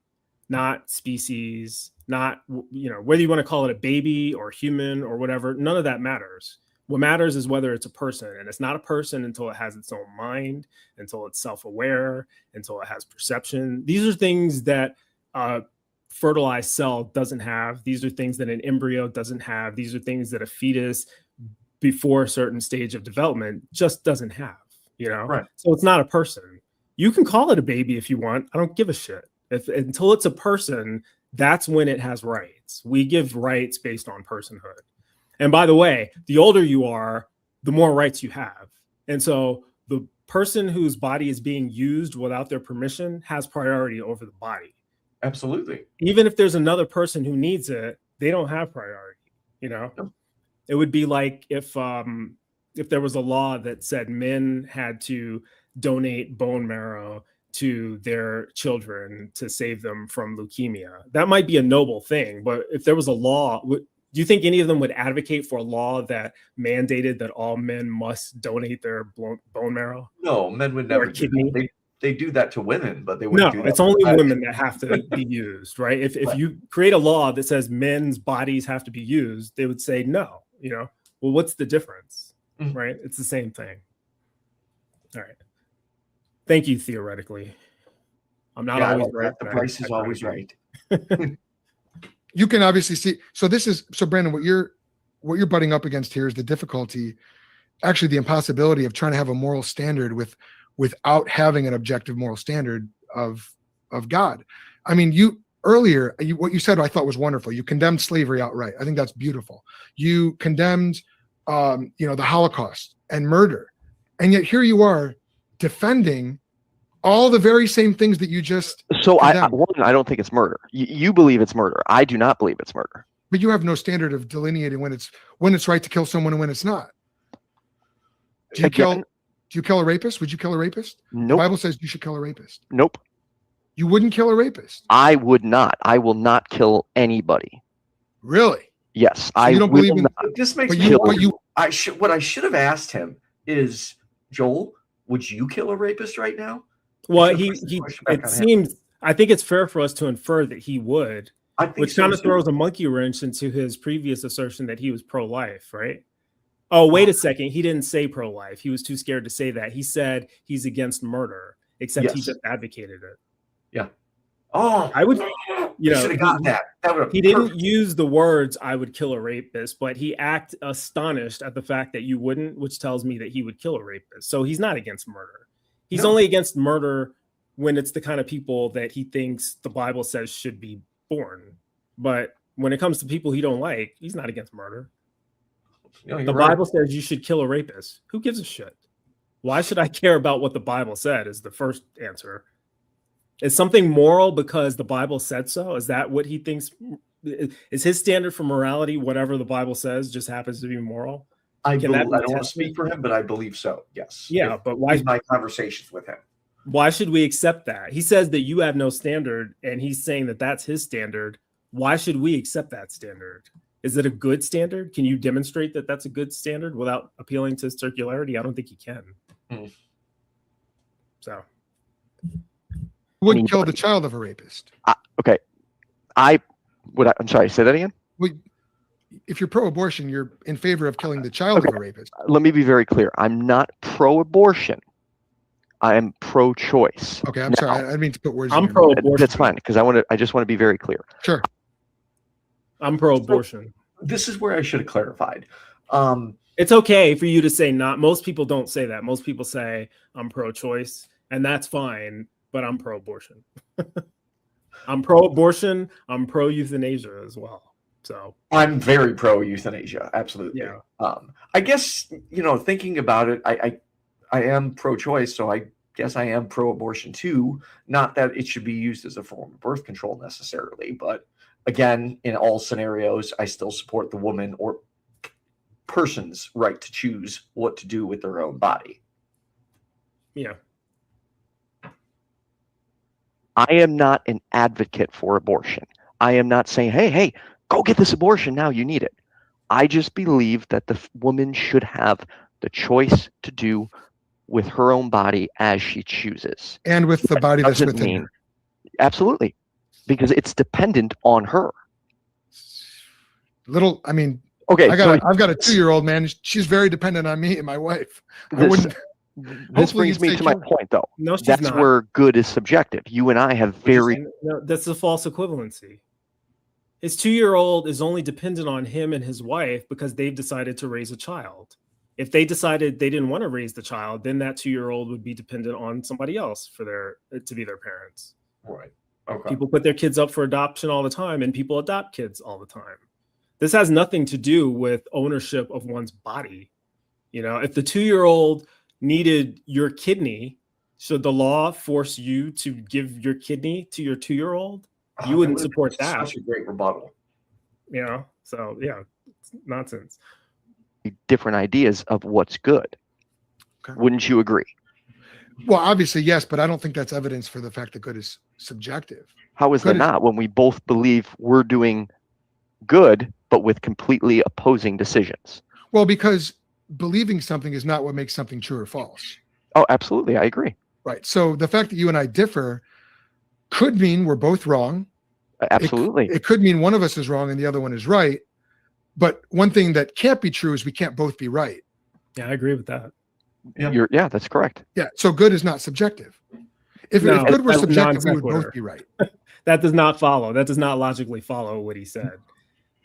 not species, not, you know, whether you want to call it a baby or human or whatever, none of that matters. What matters is whether it's a person, and it's not a person until it has its own mind, until it's self-aware, until it has perception. These are things that a fertilized cell doesn't have. These are things that an embryo doesn't have. These are things that a fetus before a certain stage of development just doesn't have, you know? Right. So it's not a person. You can call it a baby if you want. I don't give a shit. Until it's a person, that's when it has rights. We give rights based on personhood. And by the way, the older you are, the more rights you have. And so the person whose body is being used without their permission has priority over the body. Absolutely. Even if there's another person who needs it, they don't have priority, you know? No. It would be like if there was a law that said men had to donate bone marrow to their children to save them from leukemia. That might be a noble thing, but if there was a law, do you think any of them would advocate for a law that mandated that all men must donate their bone marrow? No, men would never do that. They do that to women, but they wouldn't do that. No, it's only women that have to be used, right? If you create a law that says men's bodies have to be used, they would say no, you know? Well, what's the difference, right? It's the same thing. All right. Thank you, theoretically. I'm not always right. The Bryce is always right. You can obviously see. So Brandon, what you're butting up against here is the difficulty, actually the impossibility of trying to have a moral standard without having an objective moral standard of God. I mean, what you said I thought was wonderful. You condemned slavery outright. I think that's beautiful. You condemned the Holocaust and murder. And yet here you are defending all the very same things that you just I don't think it's murder. You believe it's murder. I do not believe it's murder. But you have no standard of delineating when it's right to kill someone and when it's not. Do you kill a rapist? Would you kill a rapist? Nope. The Bible says you should kill a rapist. Nope. You wouldn't kill a rapist. I would not. I will not kill anybody. Really? Yes, so I you don't will believe in, not. This makes but me you, wonder. but What I should have asked him is, Joel, would you kill a rapist right now? Well, I think it's fair for us to infer that he would, which kind of throws a monkey wrench into his previous assertion that he was pro-life, right? Oh, wait a second. He didn't say pro-life. He was too scared to say that. He said he's against murder, except he just advocated it. Yeah. Oh, I would, you should have got that. He didn't use the words, I would kill a rapist, but he acted astonished at the fact that you wouldn't, which tells me that he would kill a rapist. So he's not against murder. He's only against murder when it's the kind of people that he thinks the Bible says should be born. But when it comes to people he don't like, he's not against murder. The Bible says you should kill a rapist. Who gives a shit? Why should I care about what the Bible said is the first answer. Is something moral because the Bible said so? Is that what he thinks? Is his standard for morality, whatever the Bible says, just happens to be moral? I don't want to speak for him, but I believe so. Yes. Yeah, but why? My conversations with him. Why should we accept that? He says that you have no standard, and he's saying that that's his standard. Why should we accept that standard? Is it a good standard? Can you demonstrate that that's a good standard without appealing to circularity? I don't think you can. So, wouldn't kill the child of a rapist. Okay, I'm sorry. Say that again. Well, if you're pro-abortion, you're in favor of killing the child of a rapist. Let me be very clear. I'm not pro-abortion. I am pro-choice. Okay, I'm sorry. I didn't mean to put words. I'm in your mouth. pro-abortion. That's fine, because I just want to be very clear. Sure. I'm pro-abortion. This is where I should have clarified. It's okay for you to say not. Most people don't say that. Most people say I'm pro-choice, and that's fine, but I'm pro-abortion. I'm pro-abortion. I'm pro-euthanasia as well. So I'm very pro-euthanasia. Absolutely. Yeah. I guess, thinking about it, I am pro-choice, so I guess I am pro-abortion too. Not that it should be used as a form of birth control necessarily, but again, in all scenarios, I still support the woman or person's right to choose what to do with their own body. Yeah. I am not an advocate for abortion. I am not saying, hey, go get this abortion now, you need it. I just believe that the woman should have the choice to do with her own body as she chooses. And with the body that's Doesn't within mean her. absolutely, because it's dependent on her. Okay, I've got a 2-year-old, man. She's very dependent on me and my wife. This brings me to my point, though. No, she's That's not. where good is subjective. You and I have very No, that's a false equivalency. His 2-year-old is only dependent on him and his wife because they've decided to raise a child. If they decided they didn't want to raise the child, then that 2-year-old would be dependent on somebody else to be their parents. Right. Okay. People put their kids up for adoption all the time, and people adopt kids all the time. This has nothing to do with ownership of one's body. If the 2-year-old needed your kidney, should the law force you to give your kidney to your 2-year-old? You wouldn't support that. Such a great rebuttal. So yeah, it's nonsense. different ideas of what's good. Okay. Wouldn't you agree? Well, obviously, yes, but I don't think that's evidence for the fact that good is subjective. How is that not when we both believe we're doing good, but with completely opposing decisions? Well, because believing something is not what makes something true or false. Oh, absolutely. I agree. Right. So the fact that you and I differ could mean we're both wrong. Absolutely. It could mean one of us is wrong and the other one is right. But one thing that can't be true is we can't both be right. Yeah, I agree with that. Yeah, that's correct. Yeah. So good is not subjective. If good were subjective, we would both be right. That does not follow. That does not logically follow what he said.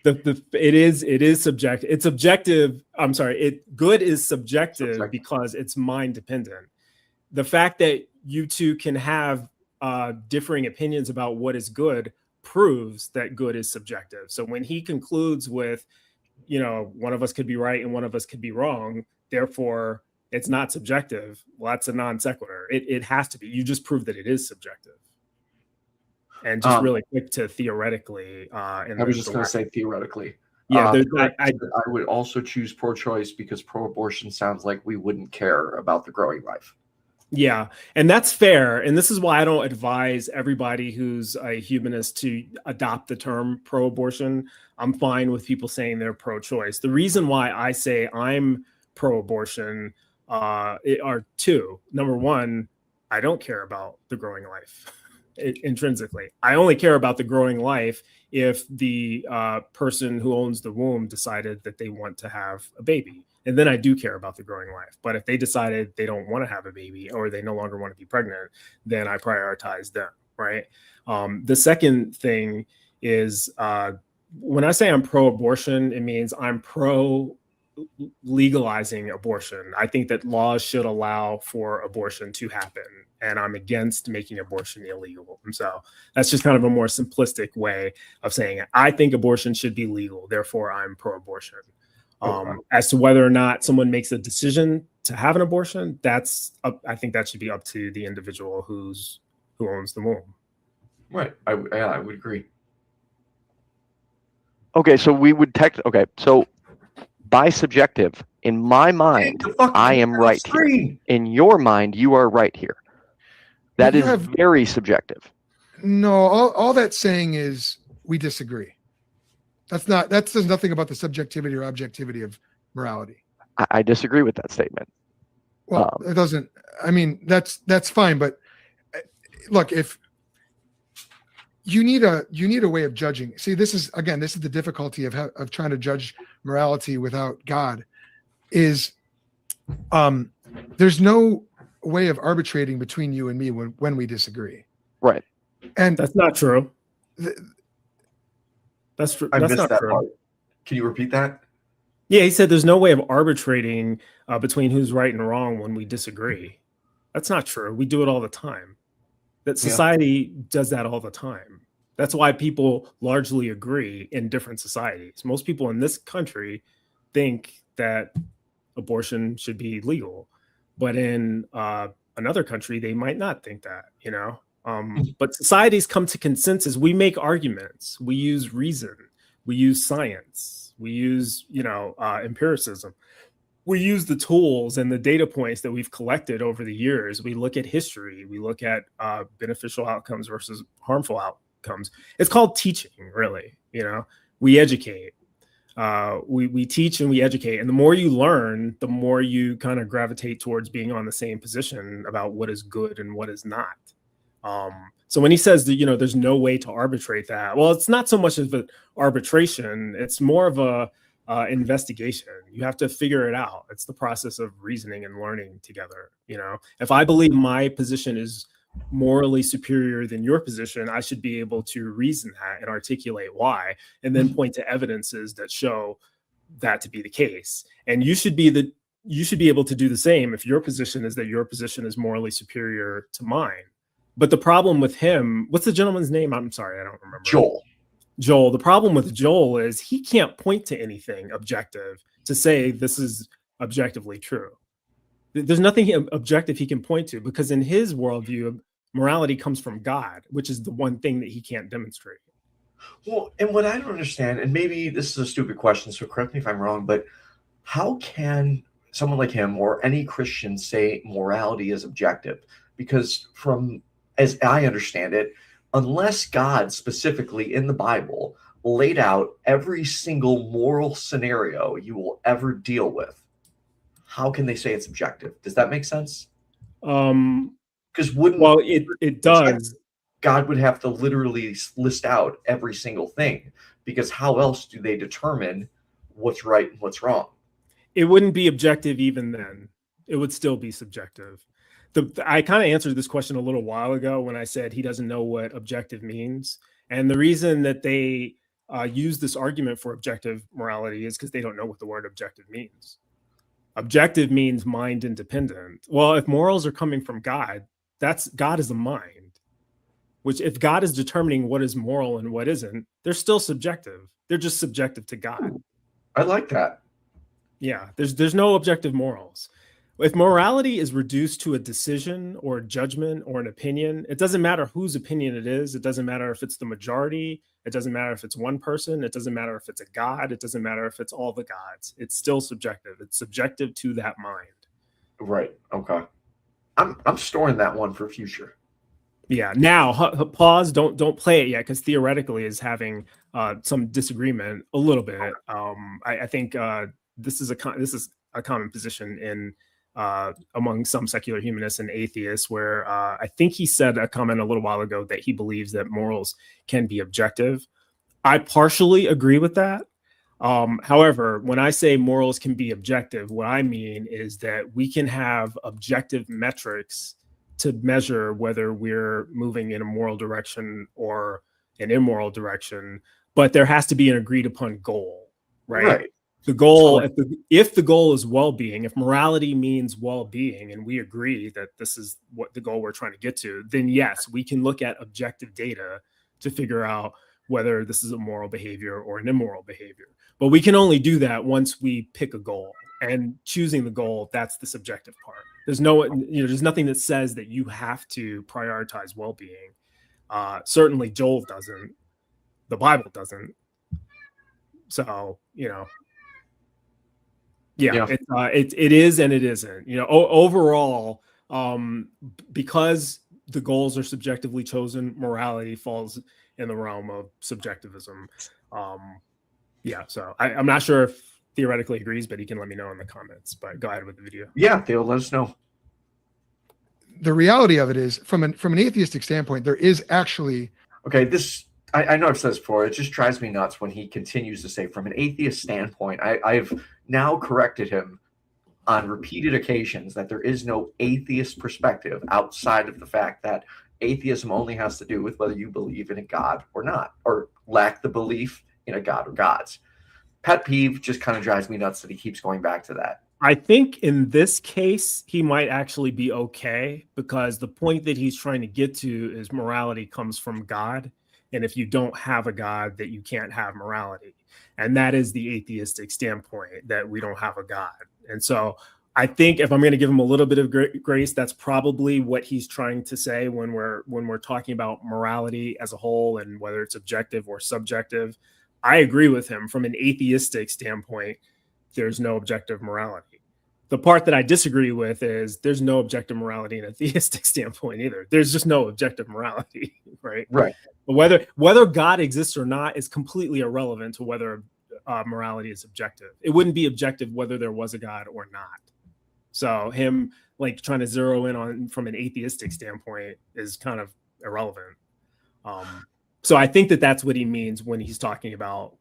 It is subjective. It's objective. I'm sorry. Good is subjective because it's mind dependent. The fact that you two can have differing opinions about what is good proves that good is subjective. So when he concludes with, one of us could be right and one of us could be wrong, therefore it's not subjective. Well, that's a non sequitur. It has to be. You just proved that it is subjective. And just really quick to theoretically. I was just going to say theoretically. Yeah, I would also choose pro-choice because pro-abortion sounds like we wouldn't care about the growing life. Yeah, and that's fair. And this is why I don't advise everybody who's a humanist to adopt the term pro-abortion. I'm fine with people saying they're pro-choice. The reason why I say I'm pro-abortion are two. Number one, I don't care about the growing life. Intrinsically, I only care about the growing life if the person who owns the womb decided that they want to have a baby, and then I do care about the growing life. But if they decided they don't want to have a baby or they no longer want to be pregnant, then I prioritize them, right? The second thing is when I say I'm pro-abortion, it means I'm pro legalizing abortion. I think that laws should allow for abortion to happen, and I'm against making abortion illegal. And so that's just kind of a more simplistic way of saying it. I think abortion should be legal, therefore I'm pro-abortion. As to whether or not someone makes a decision to have an abortion, I think that should be up to the individual who owns the womb. Right. I would agree. Okay, so we would so by subjective, in my mind, I am right here. In your mind, you are right here. That is very subjective. No, all that's saying is we disagree. That says nothing about the subjectivity or objectivity of morality. I disagree with that statement. Well, it doesn't. I mean, that's fine. But look, if you need a way of judging. See, this is the difficulty of trying to judge morality without God. Is there's no way of arbitrating between you and me when we disagree. Right. And that's not true. That's true. I That's missed not that true. part. Can you repeat that? Yeah, he said there's no way of arbitrating between who's right and wrong when we disagree. That's not true. We do it all the time. That society does that all the time. That's why people largely agree in different societies. Most people in this country think that abortion should be legal, but in another country, they might not think that, you know? But societies come to consensus. We make arguments. We use reason. We use science. We use, empiricism. We use the tools and the data points that we've collected over the years. We look at history. We look at beneficial outcomes versus harmful outcomes. It's called teaching, really. We educate. We teach and we educate. And the more you learn, the more you kind of gravitate towards being on the same position about what is good and what is not. So when he says that, there's no way to arbitrate that, well, it's not so much of an arbitration. It's more of a investigation. You have to figure it out. It's the process of reasoning and learning together. If I believe my position is morally superior than your position, I should be able to reason that and articulate why, and then point to evidences that show that to be the case. And you should be able to do the same if your position is that your position is morally superior to mine. But the problem with him, what's the gentleman's name? I'm sorry, I don't remember. Joel. The problem with Joel is he can't point to anything objective to say this is objectively true. There's nothing objective he can point to, because in his worldview, morality comes from God, which is the one thing that he can't demonstrate. Well, and what I don't understand, and maybe this is a stupid question, so correct me if I'm wrong, but how can someone like him or any Christian say morality is objective? Because as I understand it, unless God specifically in the Bible laid out every single moral scenario you will ever deal with, how can they say it's objective? Does that make sense? Because it does. God would have to literally list out every single thing, because how else do they determine what's right and what's wrong? It wouldn't be objective even then. It would still be subjective. I kind of answered this question a little while ago when I said he doesn't know what objective means. And the reason that they use this argument for objective morality is because they don't know what the word objective means. Objective means mind independent. Well, if morals are coming from God, God is a mind, which if God is determining what is moral and what isn't, they're still subjective. They're just subjective to God. I like that. Yeah, there's no objective morals. If morality is reduced to a decision or a judgment or an opinion, it doesn't matter whose opinion it is. It doesn't matter if it's the majority. It doesn't matter if it's one person. It doesn't matter if it's a God. It doesn't matter if it's all the gods. It's still subjective. It's subjective to that mind. Right. Okay. I'm storing that one for future. Yeah. Now, pause. Don't play it yet, because theoretically is having some disagreement a little bit. I think this is a common position in among some secular humanists and atheists, where I think he said a comment a little while ago that he believes that morals can be objective. I partially agree with that. However, when I say morals can be objective, what I mean is that we can have objective metrics to measure whether we're moving in a moral direction or an immoral direction, but there has to be an agreed upon goal, right? The goal, if the goal is well-being, if morality means well-being, and we agree that this is what the goal we're trying to get to, then yes, we can look at objective data to figure out whether this is a moral behavior or an immoral behavior. But we can only do that once we pick a goal, and choosing the goal, that's the subjective part. There's nothing that says that you have to prioritize well-being. Certainly Joel doesn't. The Bible doesn't. So, Yeah. It is and it isn't. Overall, because the goals are subjectively chosen, morality falls in the realm of subjectivism. So I'm not sure if theoretically agrees, but he can let me know in the comments. But go ahead with the video. Yeah, Theo, let us know. The reality of it is, from an atheistic standpoint, there is actually Okay, I know I've said this before. It just drives me nuts when he continues to say, from an atheist standpoint, I've now corrected him on repeated occasions that there is no atheist perspective outside of the fact that atheism only has to do with whether you believe in a God or not, or lack the belief in a God or gods. Pet peeve, just kind of drives me nuts that he keeps going back to that. I think in this case, he might actually be okay, because the point that he's trying to get to is morality comes from God. And if you don't have a God, that you can't have morality. And that is the atheistic standpoint, that we don't have a God. And so I think if I'm going to give him a little bit of grace, that's probably what he's trying to say when we're talking about morality as a whole, and whether it's objective or subjective. I agree with him. From an atheistic standpoint, there's no objective morality. The part that I disagree with is there's no objective morality in a theistic standpoint either. There's just no objective morality, right? Right. But whether God exists or not is completely irrelevant to whether morality is objective. It wouldn't be objective whether there was a God or not. So him like trying to zero in on from an atheistic standpoint is kind of irrelevant. So I think that that's what he means when he's talking about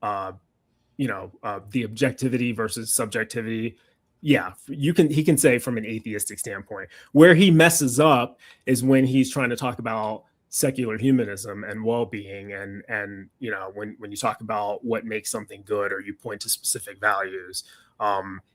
the objectivity versus subjectivity. Yeah, he can say from an atheistic standpoint. Where he messes up is when he's trying to talk about secular humanism and well-being, and when you talk about what makes something good, or you point to specific values,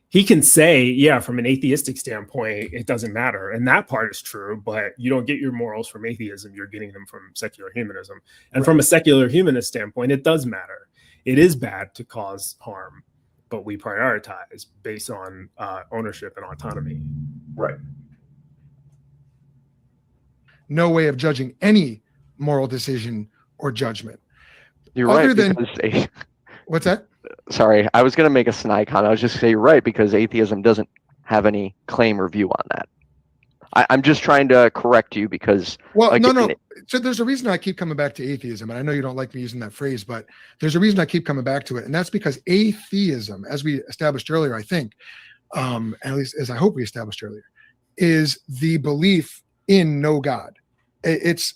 he can say, yeah, from an atheistic standpoint, it doesn't matter, and that part is true. But you don't get your morals from atheism; you're getting them from secular humanism. And from a secular humanist standpoint, it does matter. It is bad to cause harm, but we prioritize based on ownership and autonomy. Right. No way of judging any moral decision or judgment. You're Other right. than what's that? Sorry, I was going to make a snide comment. I was just saying you're right, because atheism doesn't have any claim or view on that. I'm just trying to correct you because. Well, no. So there's a reason I keep coming back to atheism, and I know you don't like me using that phrase, but there's a reason I keep coming back to it, and that's because atheism, as we established earlier, I think, at least as I hope we established earlier, is the belief in no God. It's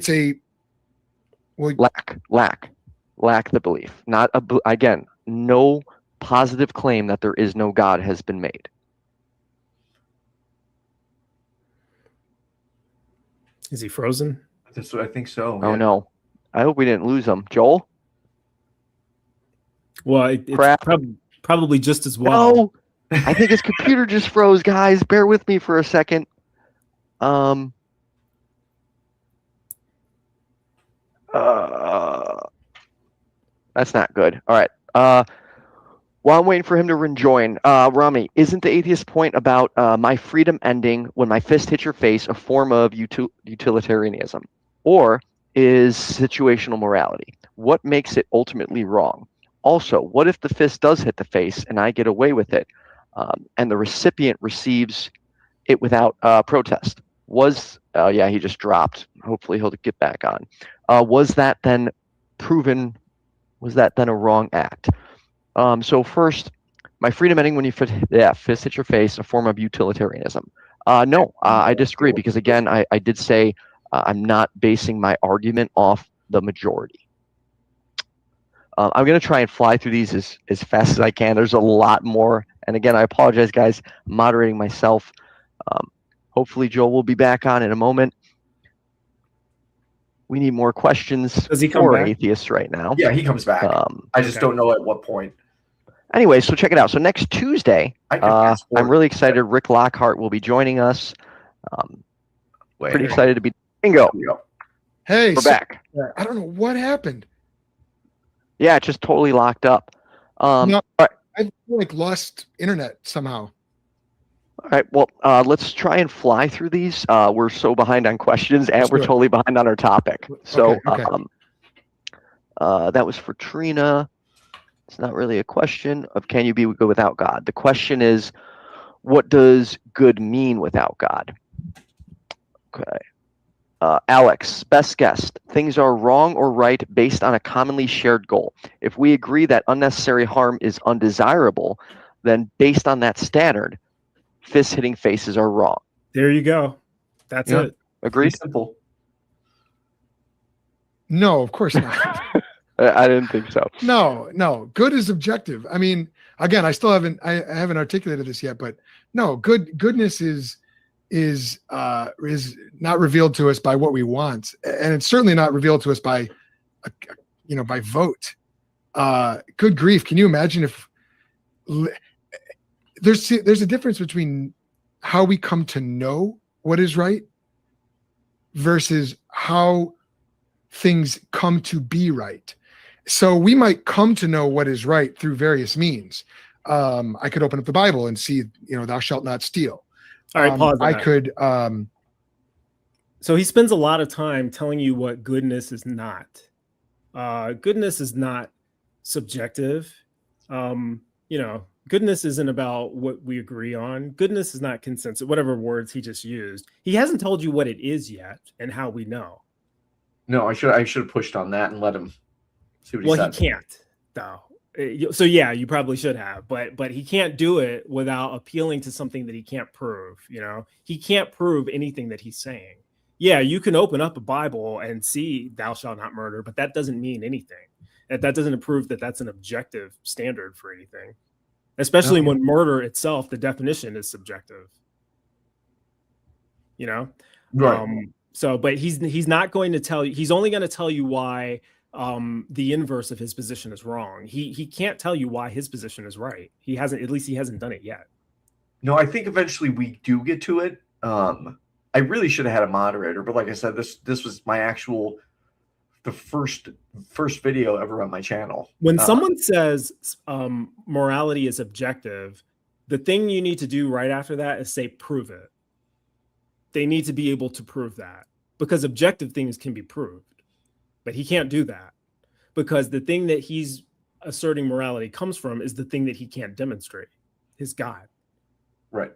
a lack the belief. Not again, no positive claim that there is no God has been made. Is he frozen? That's what I think so. Oh no, I hope we didn't lose him, Joel. Well, it's probably just as well. No, I think his computer just froze, guys. Bear with me for a second. That's not good. All right. While I'm waiting for him to rejoin, Rami, isn't the atheist point about my freedom ending when my fist hits your face a form of utilitarianism? Or is situational morality? What makes it ultimately wrong? Also, what if the fist does hit the face and I get away with it, and the recipient receives it without protest? Yeah, he just dropped. Hopefully he'll get back on. Was that then a wrong act? So first, my freedom ending when you fist hit your face, a form of utilitarianism. No, I disagree, because again, I did say I'm not basing my argument off the majority. I'm going to try and fly through these as fast as I can. There's a lot more. And again, I apologize, guys. I'm moderating myself. Hopefully Joel will be back on in a moment. We need more questions for atheists right now. Yeah, he comes back. I just don't know at what point. Anyway, so check it out. So next Tuesday, I'm really excited. Rick Lockhart will be joining us. Pretty excited to be. Bingo. Hey, we're back. I don't know what happened. Yeah, it just totally locked up. No, right. I've lost internet somehow. All right. Well, let's try and fly through these. We're so behind on questions, and we're totally behind on our topic. So okay. That was for Trina. It's not really a question of can you be good without God. The question is, what does good mean without God? Okay. Alex, best guess. Things are wrong or right based on a commonly shared goal. If we agree that unnecessary harm is undesirable, then based on that standard, fist hitting faces are wrong. There you go. That's it. Agreed? Simple. No, of course not. I didn't think so. No. Good is objective. I mean, again, I haven't articulated this yet, but no, goodness is not revealed to us by what we want, and it's certainly not revealed to us by by vote. Good grief, can you imagine if there's a difference between how we come to know what is right versus how things come to be right. So we might come to know what is right through various means. I could open up the Bible and see, thou shalt not steal. All right, pause. I could. So he spends a lot of time telling you what goodness is not. Goodness is not subjective. Goodness isn't about what we agree on. Goodness is not consensus, whatever words he just used. He hasn't told you what it is yet and how we know. No, I should have pushed on that and let him see what he said. He can't, though. So yeah, you probably should have, but he can't do it without appealing to something that he can't prove. He can't prove anything that he's saying. Yeah, you can open up a Bible and see "thou shalt not murder," but that doesn't mean anything. That doesn't prove that that's an objective standard for anything. Especially when murder itself, the definition is subjective. Right. But he's not going to tell you. He's only going to tell you why the inverse of his position is wrong. He can't tell you why his position is right. He hasn't done it yet. No, I think eventually we do get to it. I really should have had a moderator, but like I said, this was the first video ever on my channel. When someone says morality is objective, the thing you need to do right after that is say, prove it. They need to be able to prove that, because objective things can be proved, but he can't do that because the thing that he's asserting morality comes from is the thing that he can't demonstrate, his God. Right.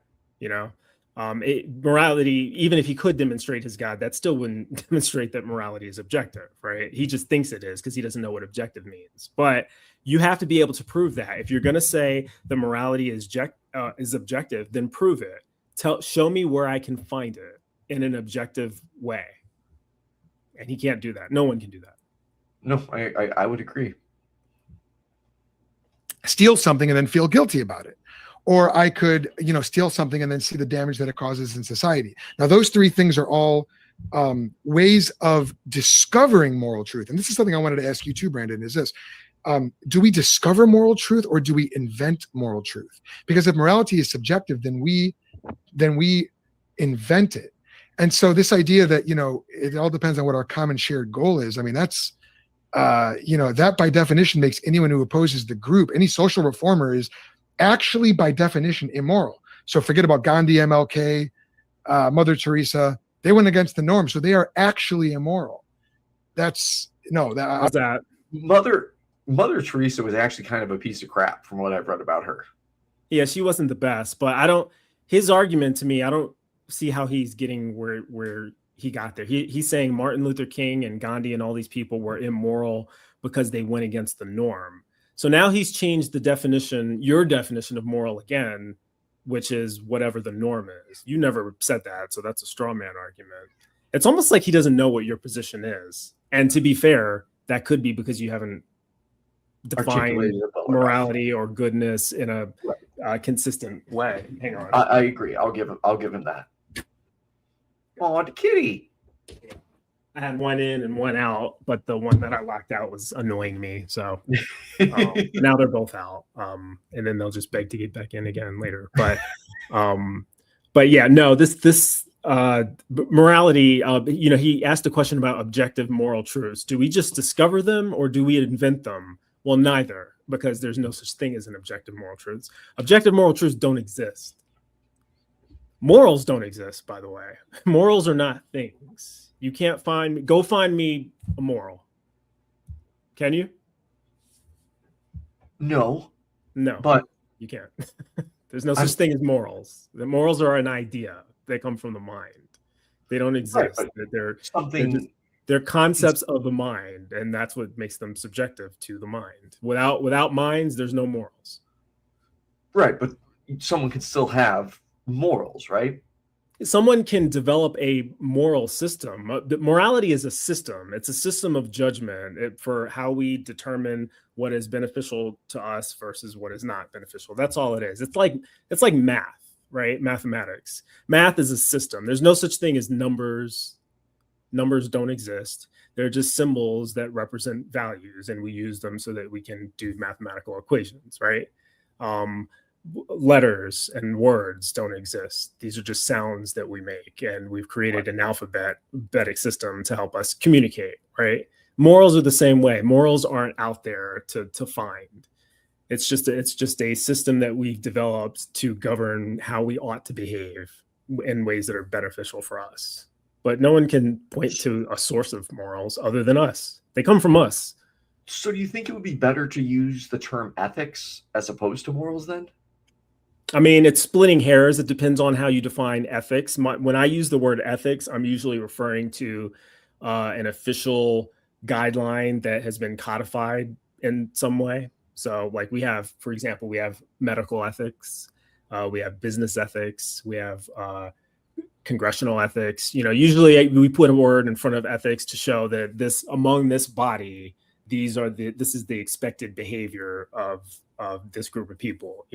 Morality, even if he could demonstrate his God, that still wouldn't demonstrate that morality is objective, right? He just thinks it is because he doesn't know what objective means. But you have to be able to prove that. If you're going to say the morality is objective, then prove it. Show me where I can find it in an objective way. And he can't do that. No one can do that. No, I would agree. Steal something and then feel guilty about it. Or I could, steal something and then see the damage that it causes in society. Now, those three things are all ways of discovering moral truth. And this is something I wanted to ask you too, Brandon, is this. Do we discover moral truth or do we invent moral truth? Because if morality is subjective, then we invent it. And so this idea that, it all depends on what our common shared goal is. I mean, that's, that by definition makes anyone who opposes the group, any social reformer, is actually by definition immoral. So forget about Gandhi, MLK, Mother Teresa. They went against the norm, so they are actually immoral. How's that? Mother Teresa was actually kind of a piece of crap from what I've read about her. Yeah, she wasn't the best, but his argument to me, I don't see how he's getting where he got there. He's saying Martin Luther King and Gandhi and all these people were immoral because they went against the norm. So now he's changed the definition, your definition of moral again, which is whatever the norm is. You never said that, so that's a straw man argument. It's almost like he doesn't know what your position is. And to be fair, that could be because you haven't defined morality or goodness in a consistent way. Hang on. I agree. I'll give him that. Oh, the kitty. I had one in and one out, but the one that I locked out was annoying me. So now they're both out. And then they'll just beg to get back in again later. But yeah, no, this morality, he asked a question about objective moral truths. Do we just discover them or do we invent them? Well, neither, because there's no such thing as an objective moral truths. Objective moral truths don't exist. Morals don't exist, by the way. Morals are not things. You can't go find me a moral. Can you? No, but you can't. There's no such thing as morals. The morals are an idea. They come from the mind. They don't exist. Right, they're concepts of the mind, and that's what makes them subjective to the mind. Without minds, there's no morals. Right, but someone can still have morals, right? someone can develop a moral system. Morality is a system. It's a system of judgment for how we determine what is beneficial to us versus what is not beneficial. That's all it is. It's like math, right? Mathematics. Math is a system. There's no such thing as numbers. Numbers don't exist. They're just symbols that represent values, and we use them so that we can do mathematical equations, right? Letters and words don't exist. These are just sounds that we make, and we've created an alphabetic system to help us communicate, right? Morals are the same way. Morals aren't out there to find. It's just a system that we've developed to govern how we ought to behave in ways that are beneficial for us. But no one can point to a source of morals other than us. They come from us. So do you think it would be better to use the term ethics as opposed to morals then? I mean, it's splitting hairs. It depends on how you define ethics. When I use the word ethics, I'm usually referring to an official guideline that has been codified in some way. So like we have, for example, we have medical ethics, we have business ethics, we have congressional ethics. Usually we put a word in front of ethics to show that among this body, this is the expected behavior of this group of people.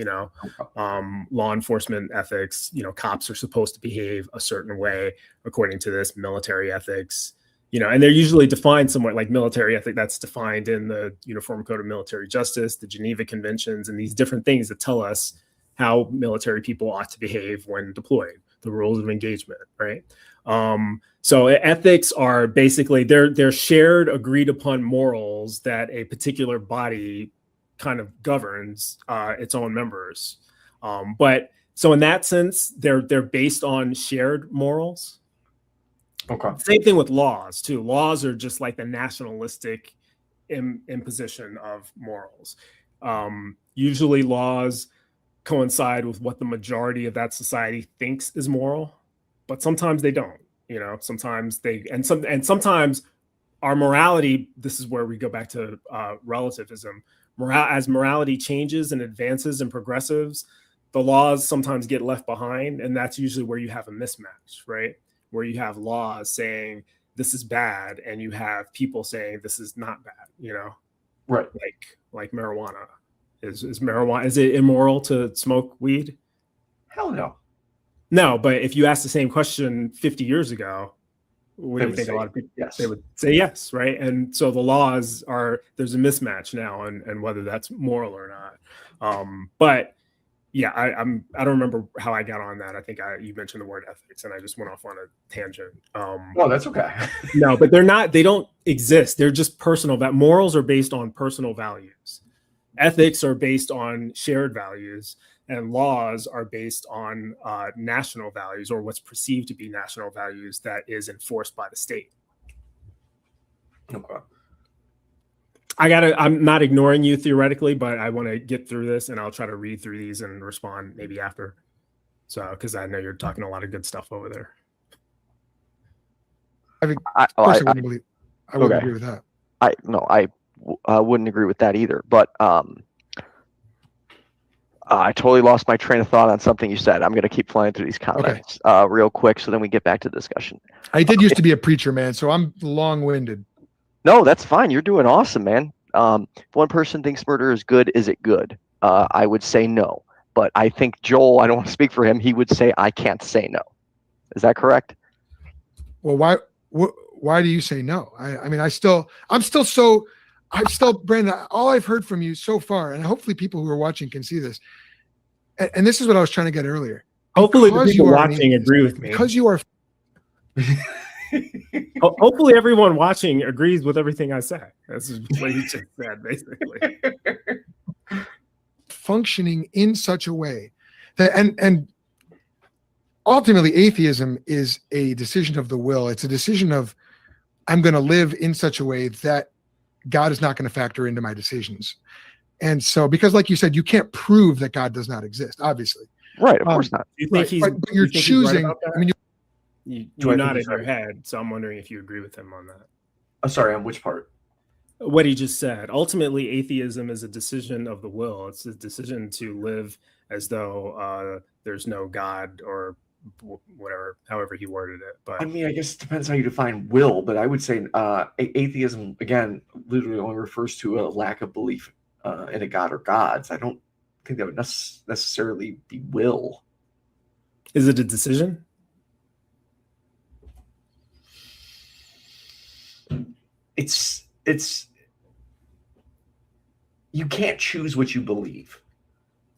Law enforcement ethics, cops are supposed to behave a certain way according to this. Military ethics, and they're usually defined somewhere, like military ethic that's defined in the Uniform Code of Military Justice, the Geneva Conventions, and these different things that tell us how military people ought to behave when deployed, the rules of engagement, right? So ethics are basically they're shared, agreed upon morals that a particular body kind of governs its own members. But so in that sense, they're based on shared morals. Okay. Same thing with laws too. Laws are just like the nationalistic imposition of morals. Usually laws coincide with what the majority of that society thinks is moral, but sometimes they don't. Sometimes sometimes our morality. This is where we go back to relativism. As morality changes and advances and progressives, the laws sometimes get left behind, and that's usually where you have a mismatch, right? Where you have laws saying this is bad, and you have people saying this is not bad. Right? Like marijuana. Is marijuana? Is it immoral to smoke weed? Hell no. No, but if you asked the same question 50 years ago, what do you think? A lot of people, yes. They would say yes, right? And so the laws there's a mismatch now, and whether that's moral or not. But yeah, I don't remember how I got on that. I think you mentioned the word ethics, and I just went off on a tangent. Well, that's okay. No, but they don't exist. They're just personal. That morals are based on personal values. Ethics are based on shared values, and laws are based on national values, or what's perceived to be national values that is enforced by the state. Okay. I'm not ignoring you theoretically, but I want to get through this, and I'll try to read through these and respond maybe after. So, because I know you're talking a lot of good stuff over there. I wouldn't agree with that. I wouldn't agree with that either, but I totally lost my train of thought on something you said. I'm going to keep flying through these comments real quick, so then we get back to the discussion. I did used to be a preacher, man, so I'm long-winded. No, that's fine. You're doing awesome, man. If one person thinks murder is good, is it good? I would say no. But I think Joel, I don't want to speak for him, he would say I can't say no. Is that correct? Well, why do you say no? I'm still, Brandon, all I've heard from you so far, and hopefully people who are watching can see this, and this is what I was trying to get earlier. Hopefully the people watching agree with me. Because you are... Hopefully everyone watching agrees with everything I said. That's what you just said, basically. Functioning in such a way that, and ultimately atheism is a decision of the will. It's a decision of, I'm going to live in such a way that God is not going to factor into my decisions. And so, because like you said, you can't prove that God does not exist, obviously. Right, of course not. You think but you're choosing, you nodded your head, so I'm wondering if you agree with him on that. I'm sorry, on which part? What he just said. Ultimately, atheism is a decision of the will. It's a decision to live as though there's no God or whatever, however he worded it. But I mean, I guess it depends how you define will, but I would say atheism, again, literally only refers to a lack of belief in a god or gods. I don't think that would necessarily be will. Is it a decision? It's you can't choose what you believe.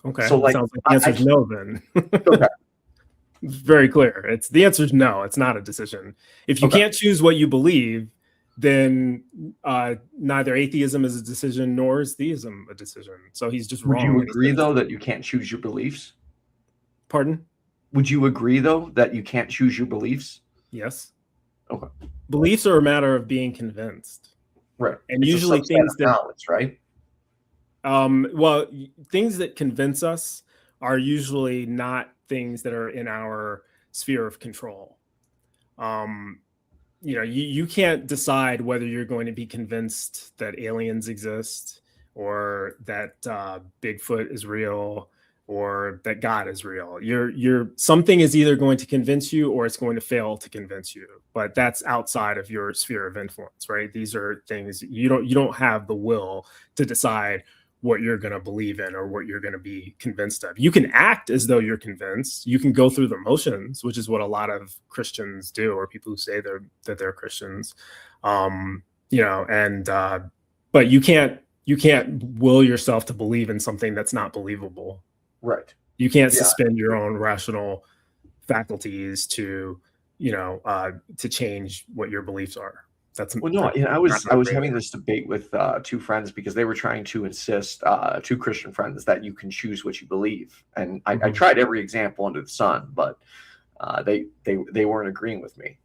Okay. So, like, sounds like the answer is no then. Okay. It's very clear. The answer is no, it's not a decision. If you can't choose what you believe, then neither atheism is a decision nor is theism a decision. So he's just wrong. Would you agree, though, that you can't choose your beliefs? Pardon? Would you agree, though, that you can't choose your beliefs? Yes. Okay. Beliefs are a matter of being convinced. Right. And It's usually things that knowledge, right? Well, things that convince us are usually not things that are in our sphere of control. You can't decide whether you're going to be convinced that aliens exist or that Bigfoot is real or that God is real. Something is either going to convince you or it's going to fail to convince you. But that's outside of your sphere of influence, right? These are things you don't have the will to decide what you're going to believe in or what you're going to be convinced of. You can act as though you're convinced. You can go through the motions, which is what a lot of Christians do, or people who say that they're Christians. But you can't will yourself to believe in something that's not believable. Right. You can't suspend your own rational faculties to change what your beliefs are. I was having this debate with two friends because they were trying to insist, two Christian friends, that you can choose what you believe, and I tried every example under the sun, but they weren't agreeing with me.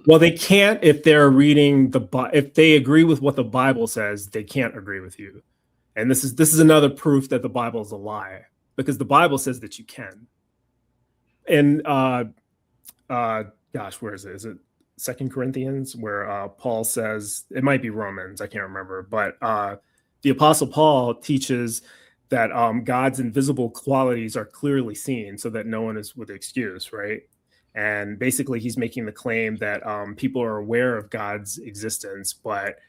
Well, they can't if they're reading if they agree with what the Bible says, they can't agree with you, and this is another proof that the Bible is a lie, because the Bible says that you can. And where is it? Is it 2 Corinthians, where Paul says, it might be Romans, I can't remember, but the Apostle Paul teaches that God's invisible qualities are clearly seen so that no one is with excuse, right? And basically he's making the claim that people are aware of God's existence, but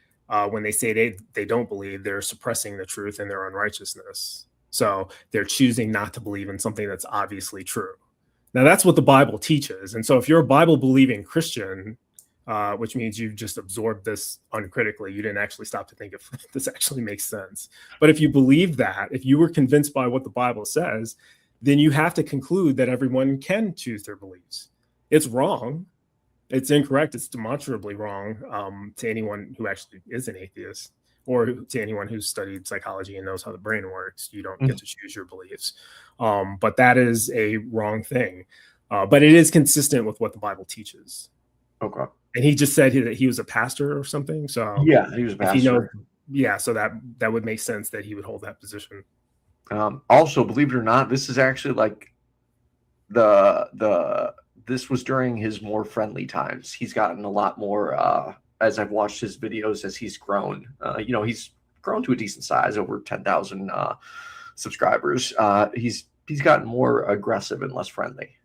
when they say they don't believe, they're suppressing the truth in their unrighteousness. So they're choosing not to believe in something that's obviously true. Now, that's what the Bible teaches. And so if you're a Bible-believing Christian, which means you've just absorbed this uncritically, you didn't actually stop to think if this actually makes sense. But if you believe that, if you were convinced by what the Bible says, then you have to conclude that everyone can choose their beliefs. It's wrong. It's incorrect. It's demonstrably wrong to anyone who actually is an atheist, or to anyone who's studied psychology and knows how the brain works. You don't get to choose your beliefs. But that is a wrong thing. But it is consistent with what the Bible teaches. Okay. And he just said that he was a pastor or something. So yeah, he was a pastor. So that would make sense that he would hold that position. Also, believe it or not, this is actually like this was during his more friendly times. He's gotten a lot more as I've watched his videos as he's grown. He's grown to a decent size, over 10,000 subscribers. He's gotten more aggressive and less friendly.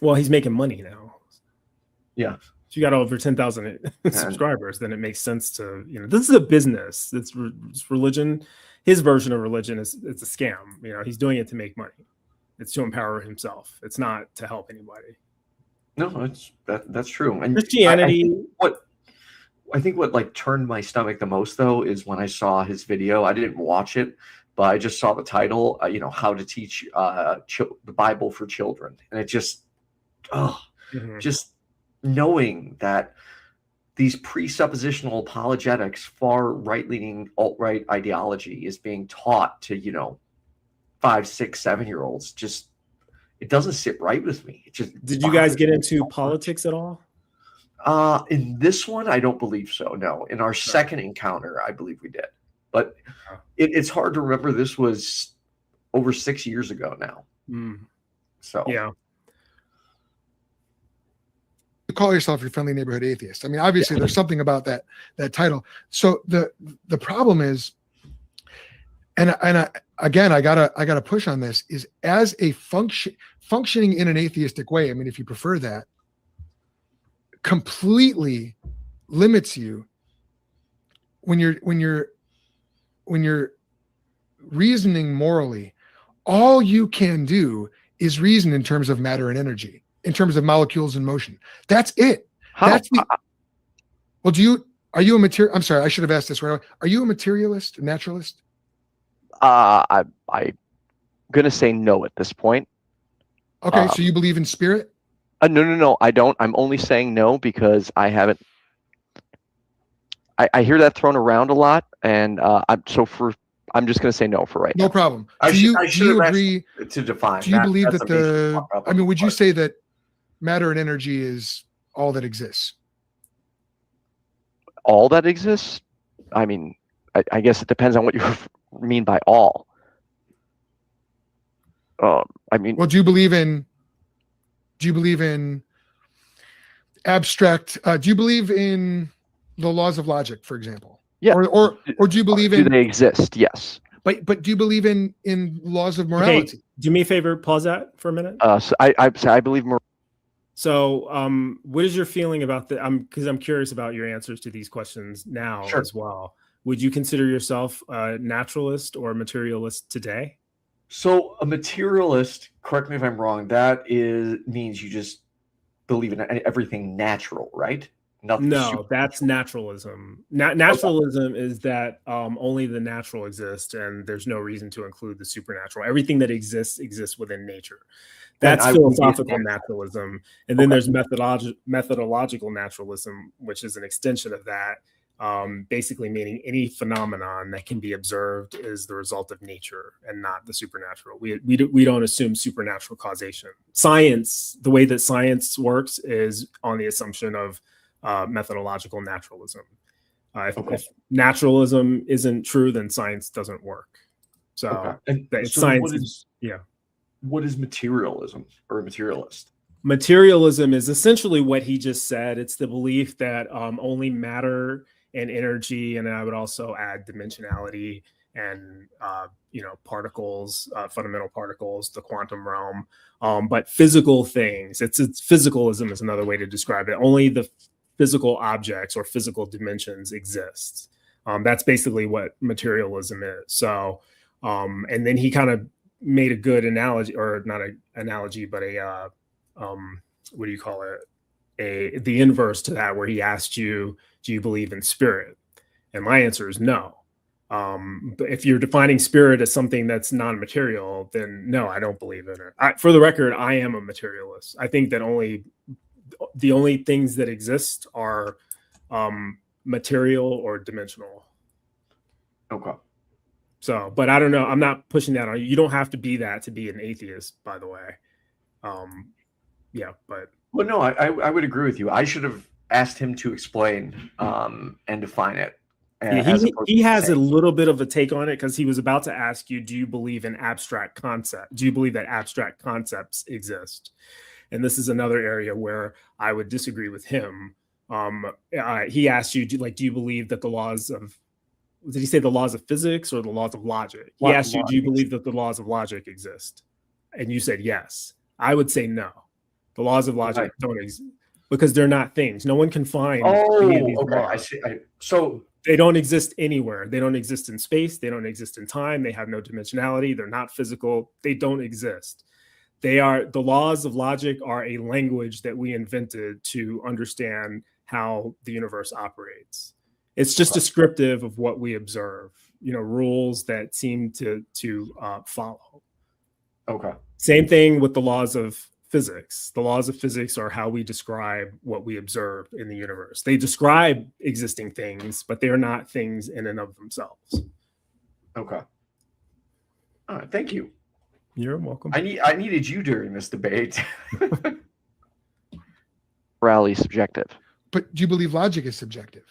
Well, he's making money now. Yeah. If you got over 10,000 subscribers, then it makes sense to, this is a business. It's religion. His version of religion it's a scam. He's doing it to make money. It's to empower himself. It's not to help anybody. No, that's true. And Christianity. I think what turned my stomach the most, though, is when I saw his video. I didn't watch it, but I just saw the title, how to teach the Bible for children. And it just, just knowing that these presuppositional apologetics, far right-leaning alt-right ideology is being taught to, 5, 6, 7-year-olds, just, it doesn't sit right with me. It just Did you guys get into politics at all? In this one, I don't believe so. No. In our second encounter, I believe we did. But it's hard to remember. This was over 6 years ago now. So yeah. You call yourself your friendly neighborhood atheist. I mean, obviously, there's something about that title. So the problem is, and again, I gotta push on this, is as a functioning in an atheistic way. I mean, if you prefer that, completely limits you when you're reasoning morally. All you can do is reason in terms of matter and energy, in terms of molecules in motion. That's it. How? That's the, well, are you a material? I'm sorry, I should have asked this right away. Are you a materialist, a naturalist? I'm gonna say no at this point. Okay, so you believe in spirit? No, I don't. I'm only saying no because I haven't. I hear that thrown around a lot, and I'm just gonna say no for right now. No problem. I Do should you have agree to define. Do you believe that's that a basic I mean, would you say that matter and energy is all that exists? All that exists? I mean, I guess it depends on what you mean by all. I mean, Well, do you believe in abstract? Do you believe in the laws of logic, for example? yeah. Or do you believe Do in? they exist? Yes. But do you believe in laws of morality? Okay, do me a favor, pause that for a minute. So I believe. So, what is your feeling about because I'm curious about your answers to these questions now Sure. as well. Would you consider yourself a naturalist or a materialist today? So a materialist, correct me if I'm wrong, means you just believe in everything natural, right? Nothing. No, that's naturalism. Naturalism is that only the natural exists, and there's no reason to include the supernatural. Everything that exists within nature. That's philosophical naturalism. And then there's methodological naturalism, which is an extension of that, basically meaning any phenomenon that can be observed is the result of nature and not the supernatural. We don't assume supernatural causation. Science, the way that science works is on the assumption of methodological naturalism. If naturalism isn't true, then science doesn't work. So, science what is materialism or a materialist? Materialism is essentially what he just said. It's the belief that only matter and energy, and I would also add dimensionality and particles, fundamental particles, the quantum realm, but physical things. It's physicalism is another way to describe it. Only the physical objects or physical dimensions exist. That's basically what materialism is. So, and then he kind of made a good analogy, or not an analogy, but a what do you call it? The inverse to that, where he asked you, do you believe in spirit? And my answer is no. But if you're defining spirit as something that's non-material, then no, I don't believe in it. For the record, I am a materialist. I think that the only things that exist are material or dimensional. Okay. So, but I don't know. I'm not pushing that on you. You don't have to be that to be an atheist, by the way. But well, no, I would agree with you. I should have asked him to explain and define it. He has a little bit of a take on it, because he was about to ask you, do you believe in abstract concept? Do you believe that abstract concepts exist? And this is another area where I would disagree with him. He asked you, do you believe that the laws of, did he say the laws of physics or the laws of logic? He asked you, do you believe that the laws of logic exist? And you said yes. I would say no. The laws of logic don't exist because they're not things. No one can find any of these laws. I see. So they don't exist anywhere. They don't exist in space. They don't exist in time. They have no dimensionality. They're not physical. They don't exist. The laws of logic are a language that we invented to understand how the universe operates. It's just descriptive of what we observe, rules that seem to follow. Okay. Same thing with the laws of physics. The laws of physics are how we describe what we observe in the universe. They describe existing things, but they're not things in and of themselves. Okay. All right. Thank you. You're welcome. I needed you during this debate. Morality is subjective. But do you believe logic is subjective?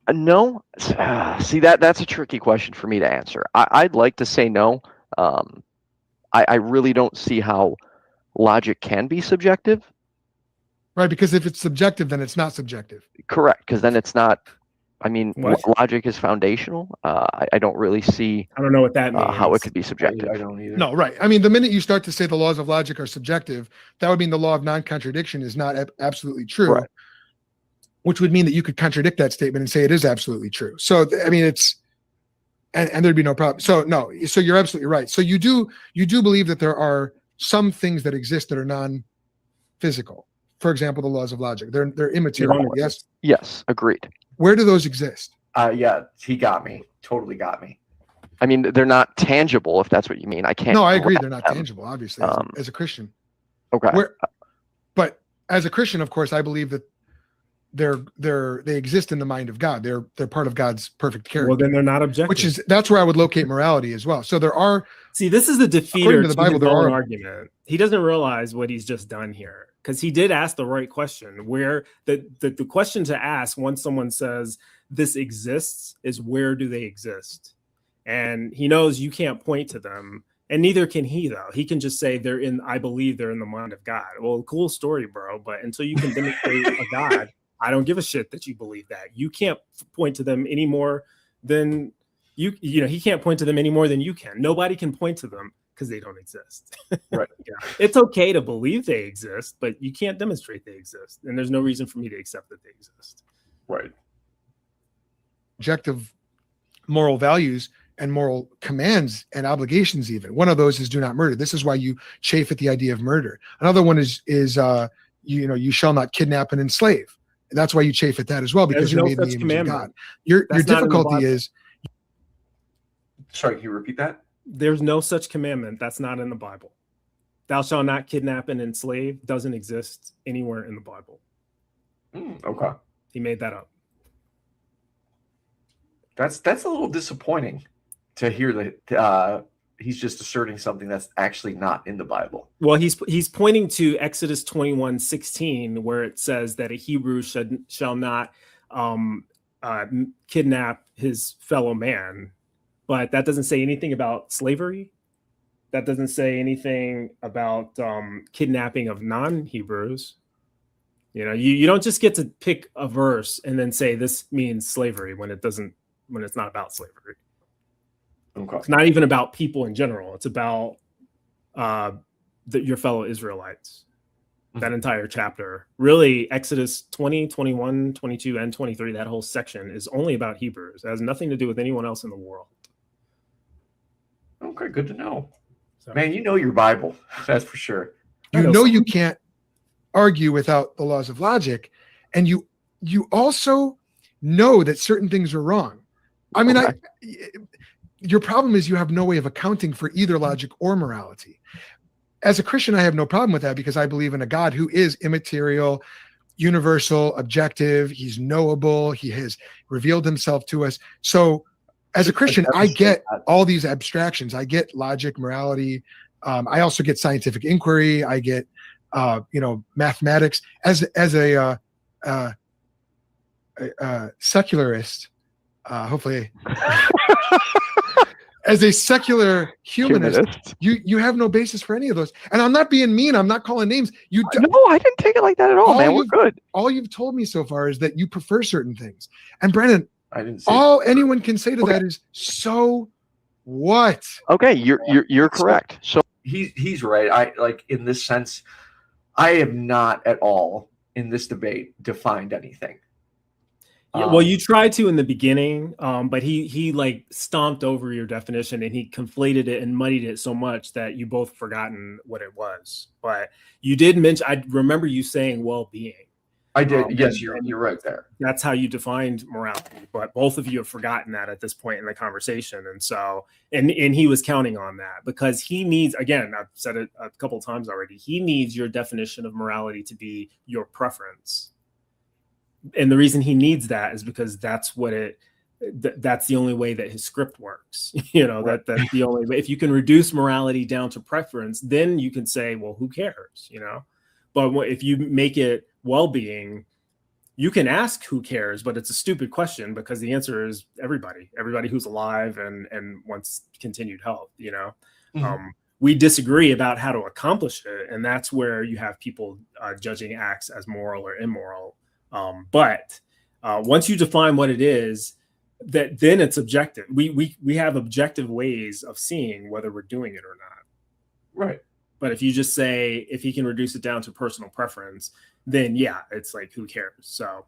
No. See, that's a tricky question for me to answer. I'd like to say no. I really don't see how logic can be subjective. Right, because if it's subjective, then it's not subjective. Correct, because then it's not I mean, What? logic is foundational. I don't really see I don't know what that means. how it could be subjective. I don't either. No, right. I mean, the minute you start to say the laws of logic are subjective, that would mean the law of non-contradiction is not absolutely true, Right. which would mean that you could contradict that statement and say it is absolutely true. So, I mean, it's, and there'd be no problem. So no, so you're absolutely right. So you do believe that there are some things that exist that are non-physical. For example, the laws of logic. They're immaterial. Yes. Yes, agreed. Where do those exist? Yeah, he got me. Totally got me. I mean, they're not tangible, if that's what you mean. I can't. No, I agree. grab They're not them. tangible, obviously, as a Christian. Okay. But as a Christian, of course, I believe that they exist in the mind of God. They're part of God's perfect character. Well, then they're not objective. That's where I would locate morality as well. So there are. See, this is the defeater According to the Bible, his there own are argument. He doesn't realize what he's just done here, because he did ask the right question. Where the question to ask once someone says this exists is, where do they exist? And he knows you can't point to them, and neither can he, though. He can just say I believe they're in the mind of God. Well, cool story, bro. But until you can demonstrate a God, I don't give a shit that you believe that. You can't point to them any more than he can't point to them any more than you can. Nobody can point to them because they don't exist. Right. Yeah. It's okay to believe they exist, but you can't demonstrate they exist. And there's no reason for me to accept that they exist. Right. Objective moral values and moral commands and obligations. Even one of those is do not murder. This is why you chafe at the idea of murder. Another one is you shall not kidnap and enslave. And that's why you chafe at that as well, because you're made in the image of God. Your difficulty is. Sorry, can you repeat that? There's no such commandment. That's not in the Bible. Thou shalt not kidnap and enslave doesn't exist anywhere in the Bible. Okay. He made that up. That's a little disappointing to hear that he's just asserting something that's actually not in the Bible. Well, he's pointing to Exodus 21:16, where it says that a Hebrew shall not kidnap his fellow man. But that doesn't say anything about slavery. That doesn't say anything about kidnapping of non-Hebrews. You don't just get to pick a verse and then say this means slavery when it's not about slavery. Okay. It's not even about people in general. It's about your fellow Israelites. Mm-hmm. That entire chapter. Really, Exodus 20, 21, 22, and 23, that whole section is only about Hebrews. It has nothing to do with anyone else in the world. Okay, good to know. So, man, you know your Bible. That's for sure. You can't argue without the laws of logic, and you also know that certain things are wrong. I mean, okay. Your problem is you have no way of accounting for either logic or morality. As a Christian, I have no problem with that because I believe in a God who is immaterial, universal, objective. He's knowable. He has revealed himself to us. So as a Christian, I get all these abstractions. I get logic, morality. I also get scientific inquiry. I get, mathematics. As a secularist, hopefully, as a secular humanist, you have no basis for any of those. And I'm not being mean. I'm not calling names. No, I didn't take it like that at all, man. We're good. All you've told me so far is that you prefer certain things. And Brennan, I didn't say all anyone can say to that is, so what? Okay, you're correct. So he's right. I like in this sense, I have not at all in this debate defined anything. Yeah, well, you tried to in the beginning, but he like stomped over your definition and he conflated it and muddied it so much that you both forgotten what it was. But you did mention, I remember you saying well-being. I did. Yes, you're right there. That's how you defined morality, but both of you have forgotten that at this point in the conversation. And so, and he was counting on that because he needs, again, I've said it a couple of times already, he needs your definition of morality to be your preference. And the reason he needs that is because that's that's the only way that his script works. Right. That's the only way. If you can reduce morality down to preference, then you can say, well, who cares? But if you make it well-being, you can ask who cares, but it's a stupid question because the answer is everybody who's alive and wants continued health. Mm-hmm. We disagree about how to accomplish it, and that's where you have people judging acts as moral or immoral. But Once you define what it is, then it's objective. We have objective ways of seeing whether we're doing it or not. Right. But if you just say, if you can reduce it down to personal preference, then yeah, it's like, who cares? So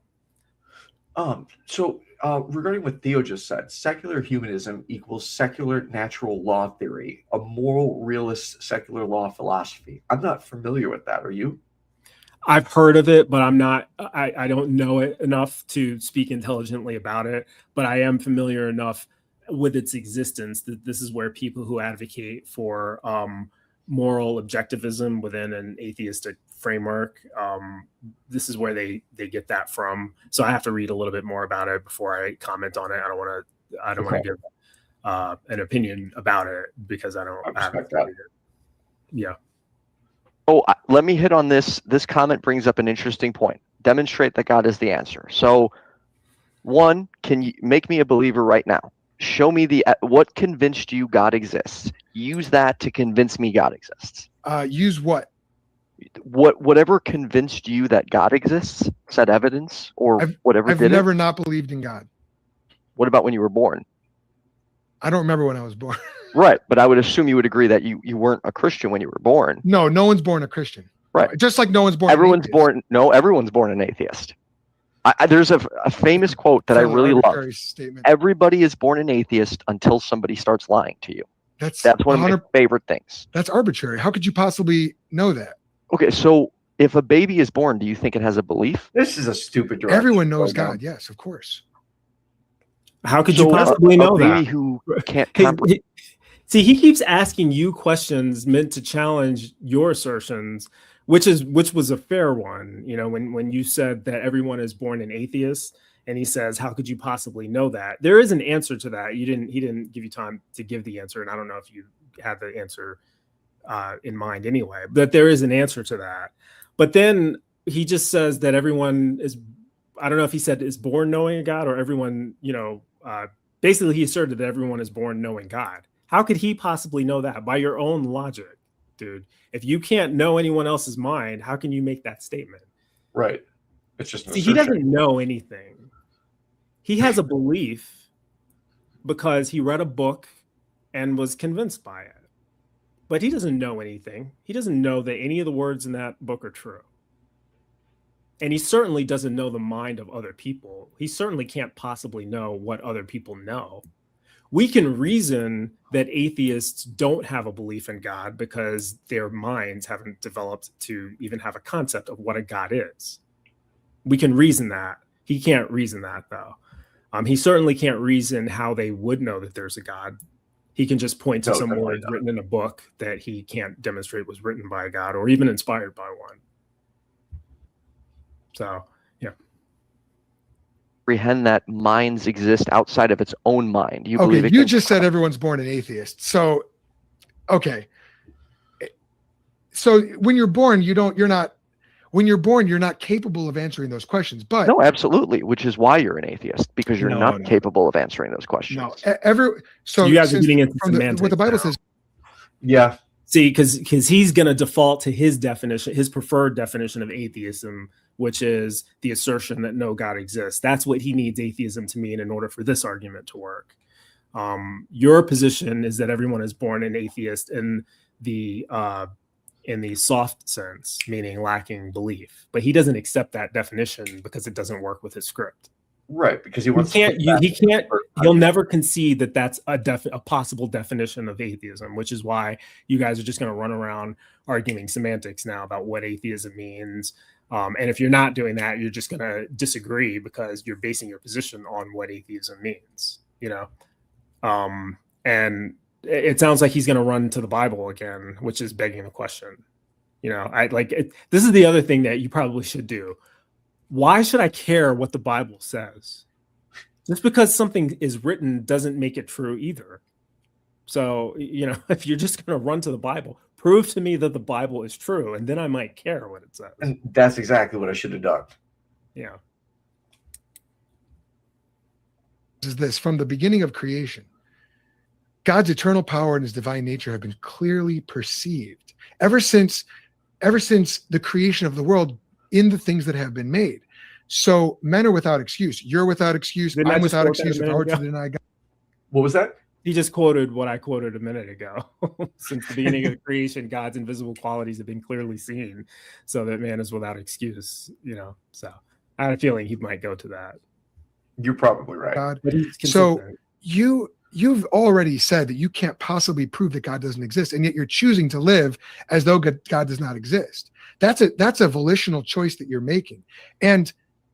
regarding what Theo just said, secular humanism equals secular natural law theory, a moral realist secular law philosophy. I'm not familiar with that. Are you? I've heard of it, but I don't know it enough to speak intelligently about it, but I am familiar enough with its existence that this is where people who advocate for moral objectivism within an atheistic framework, this is where they get that from. So I have to read a little bit more about it before I comment on it. I don't want to give an opinion about it because I haven't read it. Yeah. Oh, let me hit on this. This comment brings up an interesting point. Demonstrate that God is the answer. So, one, can you make me a believer right now? Show me what convinced you God exists. Use that to convince me God exists. Use what? Whatever convinced you that God exists, said evidence, or whatever. I've never not believed in God. What about when you were born? I don't remember when I was born. Right, but I would assume you would agree that you weren't a Christian when you were born. No one's born a Christian. Right. Just like no one's born. Everyone's born. No, everyone's born an atheist. There's a famous quote that I really love. Statement. Everybody is born an atheist until somebody starts lying to you. That's one of my favorite things. That's arbitrary. How could you possibly know that? Okay, so if a baby is born, do you think it has a belief? This is a stupid direction. Everyone knows God. Yes, of course. How could you possibly know that? A baby who can't comprehend. See, he keeps asking you questions meant to challenge your assertions, which was a fair one. You know, when you said that everyone is born an atheist, and he says, "How could you possibly know that?" There is an answer to that. He didn't give you time to give the answer, and I don't know if you had the answer in mind anyway. But there is an answer to that. But then he just says that everyone is. I don't know if he said is born knowing a God or everyone. You know, basically he asserted that everyone is born knowing God. How could he possibly know that? By your own logic, dude. If you can't know anyone else's mind, how can you make that statement? Right. It's just an See, he doesn't know anything. He has a belief because he read a book and was convinced by it. But he doesn't know anything. He doesn't know that any of the words in that book are true. And he certainly doesn't know the mind of other people. He certainly can't possibly know what other people know. We can reason that atheists don't have a belief in God because their minds haven't developed to even have a concept of what a God is. We can reason that. He can't reason that, though. He certainly can't reason how they would know that there's a God. He can just point to some words written in a book that he can't demonstrate was written by a God or even inspired by one. So, yeah. Comprehend that minds exist outside of its own mind. You believe it? You just said everyone's born an atheist. So, okay. So when you're born, when you're born, you're not capable of answering those questions. But no, absolutely, which is why you're an atheist, because you're not capable of answering those questions. No, so you guys are getting into semantics what the Bible now. says. Yeah. See, because he's going to default to his definition, his preferred definition of atheism, which is the assertion that no God exists. That's what he needs atheism to mean in order for this argument to work. Your position is that everyone is born an atheist in the soft sense, meaning lacking belief. But he doesn't accept that definition because it doesn't work with his script. Right, because he'll never concede that that's a possible definition of atheism, which is why you guys are just going to run around arguing semantics now about what atheism means. And if you're not doing that, you're just going to disagree because you're basing your position on what atheism means, you know? And it sounds like he's going to run to the Bible again, which is begging the question. You know, this is the other thing that you probably should do. Why should I care what the Bible says? Just because something is written doesn't make it true either. So, you know, if you're just going to run to the Bible, prove to me that the Bible is true, and then I might care what it says. And that's exactly what I should have done. Yeah. Is this from the beginning of creation? God's eternal power and his divine nature have been clearly perceived ever since the creation of the world in the things that have been made. So men are without excuse. You're without excuse. Didn't I I'm just without quote that a excuse if I minute were to ago? deny God. What was that? He just quoted what I quoted a minute ago. Since the beginning of creation, God's invisible qualities have been clearly seen, so that man is without excuse. So I had a feeling he might go to that. You're probably right. God. But he's So consistent. you've already said that you can't possibly prove that God doesn't exist, and yet you're choosing to live as though God does not exist. That's a volitional choice that you're making. And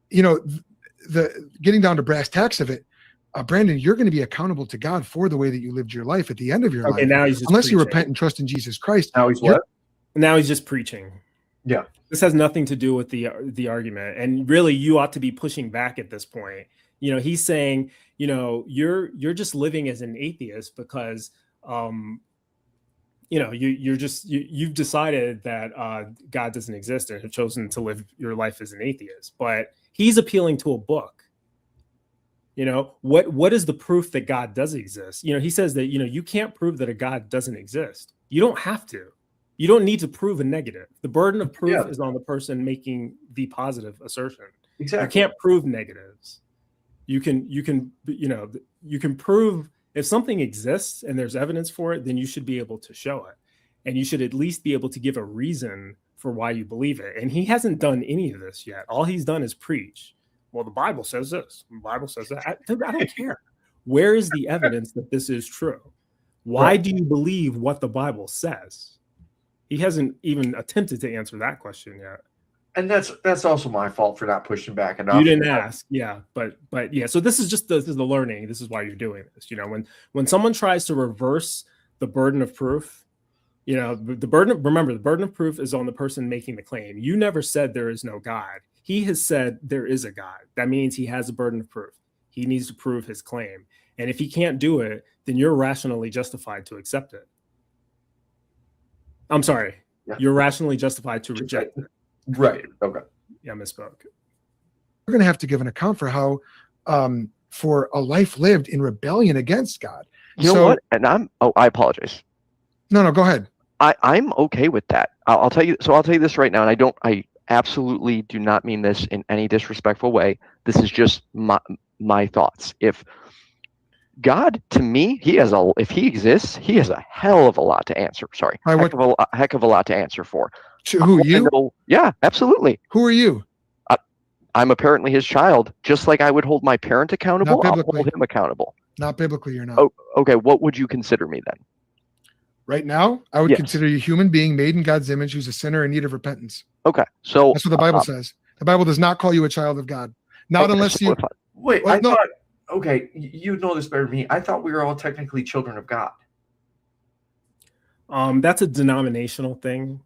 the getting down to brass tacks of it, Brandon, you're going to be accountable to God for the way that you lived your life at the end of your life. Now he's just unless you preaching. repent and trust in Jesus Christ. Now he's what? Now he's just preaching. Yeah. This has nothing to do with the argument, and really, you ought to be pushing back at this point. He's saying, you're just living as an atheist because, you've decided that God doesn't exist and have chosen to live your life as an atheist. But he's appealing to a book. What is the proof that God does exist? He says that, you can't prove that a God doesn't exist. You don't have to. You don't need to prove a negative. The burden of proof is on the person making the positive assertion. Exactly. You can't prove negatives. You can prove if something exists and there's evidence for it, then you should be able to show it. And you should at least be able to give a reason for why you believe it. And he hasn't done any of this yet. All he's done is preach. Well, the Bible says this. The Bible says that. I don't care. Where is the evidence that this is true? Why do you believe what the Bible says? He hasn't even attempted to answer that question yet. And that's also my fault for not pushing back enough. You didn't ask, but yeah. So this is the learning. This is why you're doing this. When someone tries to reverse the burden of proof, the burden of proof is on the person making the claim. You never said there is no God. He has said there is a God. That means he has a burden of proof. He needs to prove his claim. And if he can't do it, then you're rationally justified to accept it. I'm sorry. Yeah. You're rationally justified to reject it. Right. Okay. Yeah, I misspoke. We're going to have to give an account for how, for a life lived in rebellion against God. You know what? And I apologize. No, go ahead. I'm okay with that. I'll tell you. So I'll tell you this right now, and I absolutely do not mean this in any disrespectful way. This is just my thoughts. If God, to me, if he exists, he has a hell of a lot to answer. Sorry, heck of a lot to answer for. To who, you? Yeah, absolutely. Who are you? I'm apparently his child. Just like I would hold my parent accountable, I'll hold him accountable. Not biblically, you're not. Oh, okay. What would you consider me then? Right now, I would consider you a human being made in God's image who's a sinner in need of repentance. Okay, so that's what the Bible says. The Bible does not call you a child of God. Not unless you... Wait, I thought... Okay, you know this better than me. I thought we were all technically children of God. That's a denominational thing.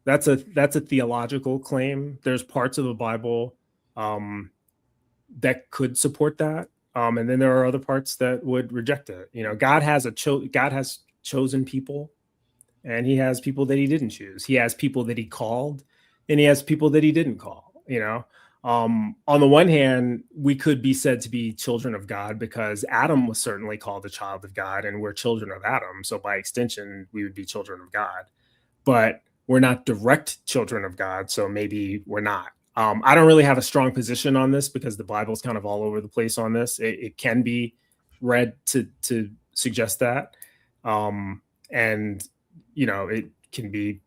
That's a theological claim. There's parts of the Bible that could support that, and then there are other parts that would reject it. God has chosen people, and he has people that he didn't choose. He has people that he called, and he has people that he didn't call. On the one hand, we could be said to be children of God because Adam was certainly called a child of God, and we're children of Adam. So by extension, we would be children of God. But we're not direct children of God, so maybe we're not. I don't really have a strong position on this because the Bible's kind of all over the place on this. It can be read to suggest that. And it can be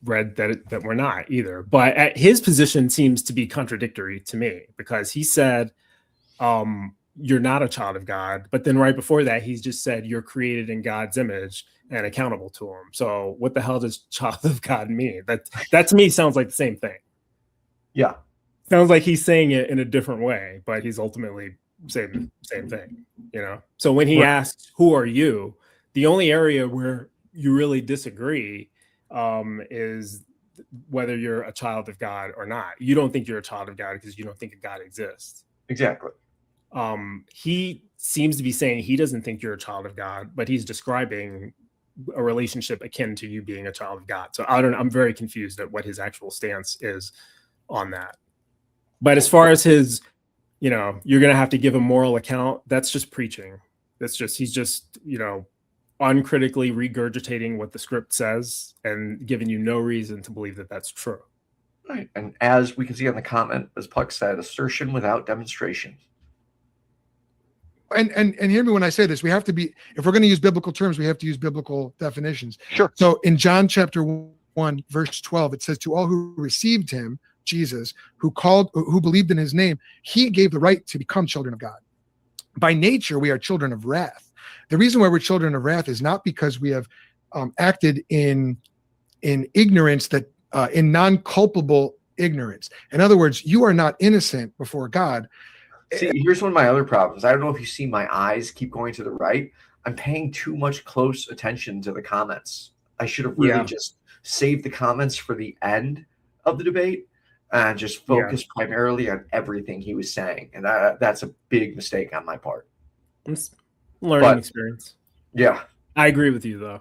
read that we're not either. But his position seems to be contradictory to me because he said, you're not a child of God. But then right before that, he's just said you're created in God's image and accountable to him. So what the hell does child of God mean? That to me sounds like the same thing. Yeah. Sounds like he's saying it in a different way, but he's ultimately saying the same thing, So when he asks, who are you? The only area where you really disagree is whether you're a child of God or not. You don't think you're a child of God because you don't think a God exists. Exactly. He seems to be saying he doesn't think you're a child of God, but he's describing a relationship akin to you being a child of God. So I'm very confused at what his actual stance is on that. But as far as his, you're going to have to give a moral account, that's just preaching. He's just, uncritically regurgitating what the script says and giving you no reason to believe that that's true. Right. And as we can see on the comment, as Puck said, assertion without demonstration. And hear me when I say this. We have to be, if we're going to use biblical terms, we have to use biblical definitions. Sure. So in John chapter 1, verse 12, it says, to all who received him, Jesus, who believed in his name, he gave the right to become children of God. By nature, we are children of wrath. The reason why we're children of wrath is not because we have acted in ignorance, that in non-culpable ignorance. In other words, you are not innocent before God. See, here's one of my other problems. I don't know if you see my eyes keep going to the right. I'm paying too much close attention to the comments. I should have really just saved the comments for the end of the debate and just focused primarily on everything he was saying. And that's a big mistake on my part. It's learning experience. Yeah. I agree with you,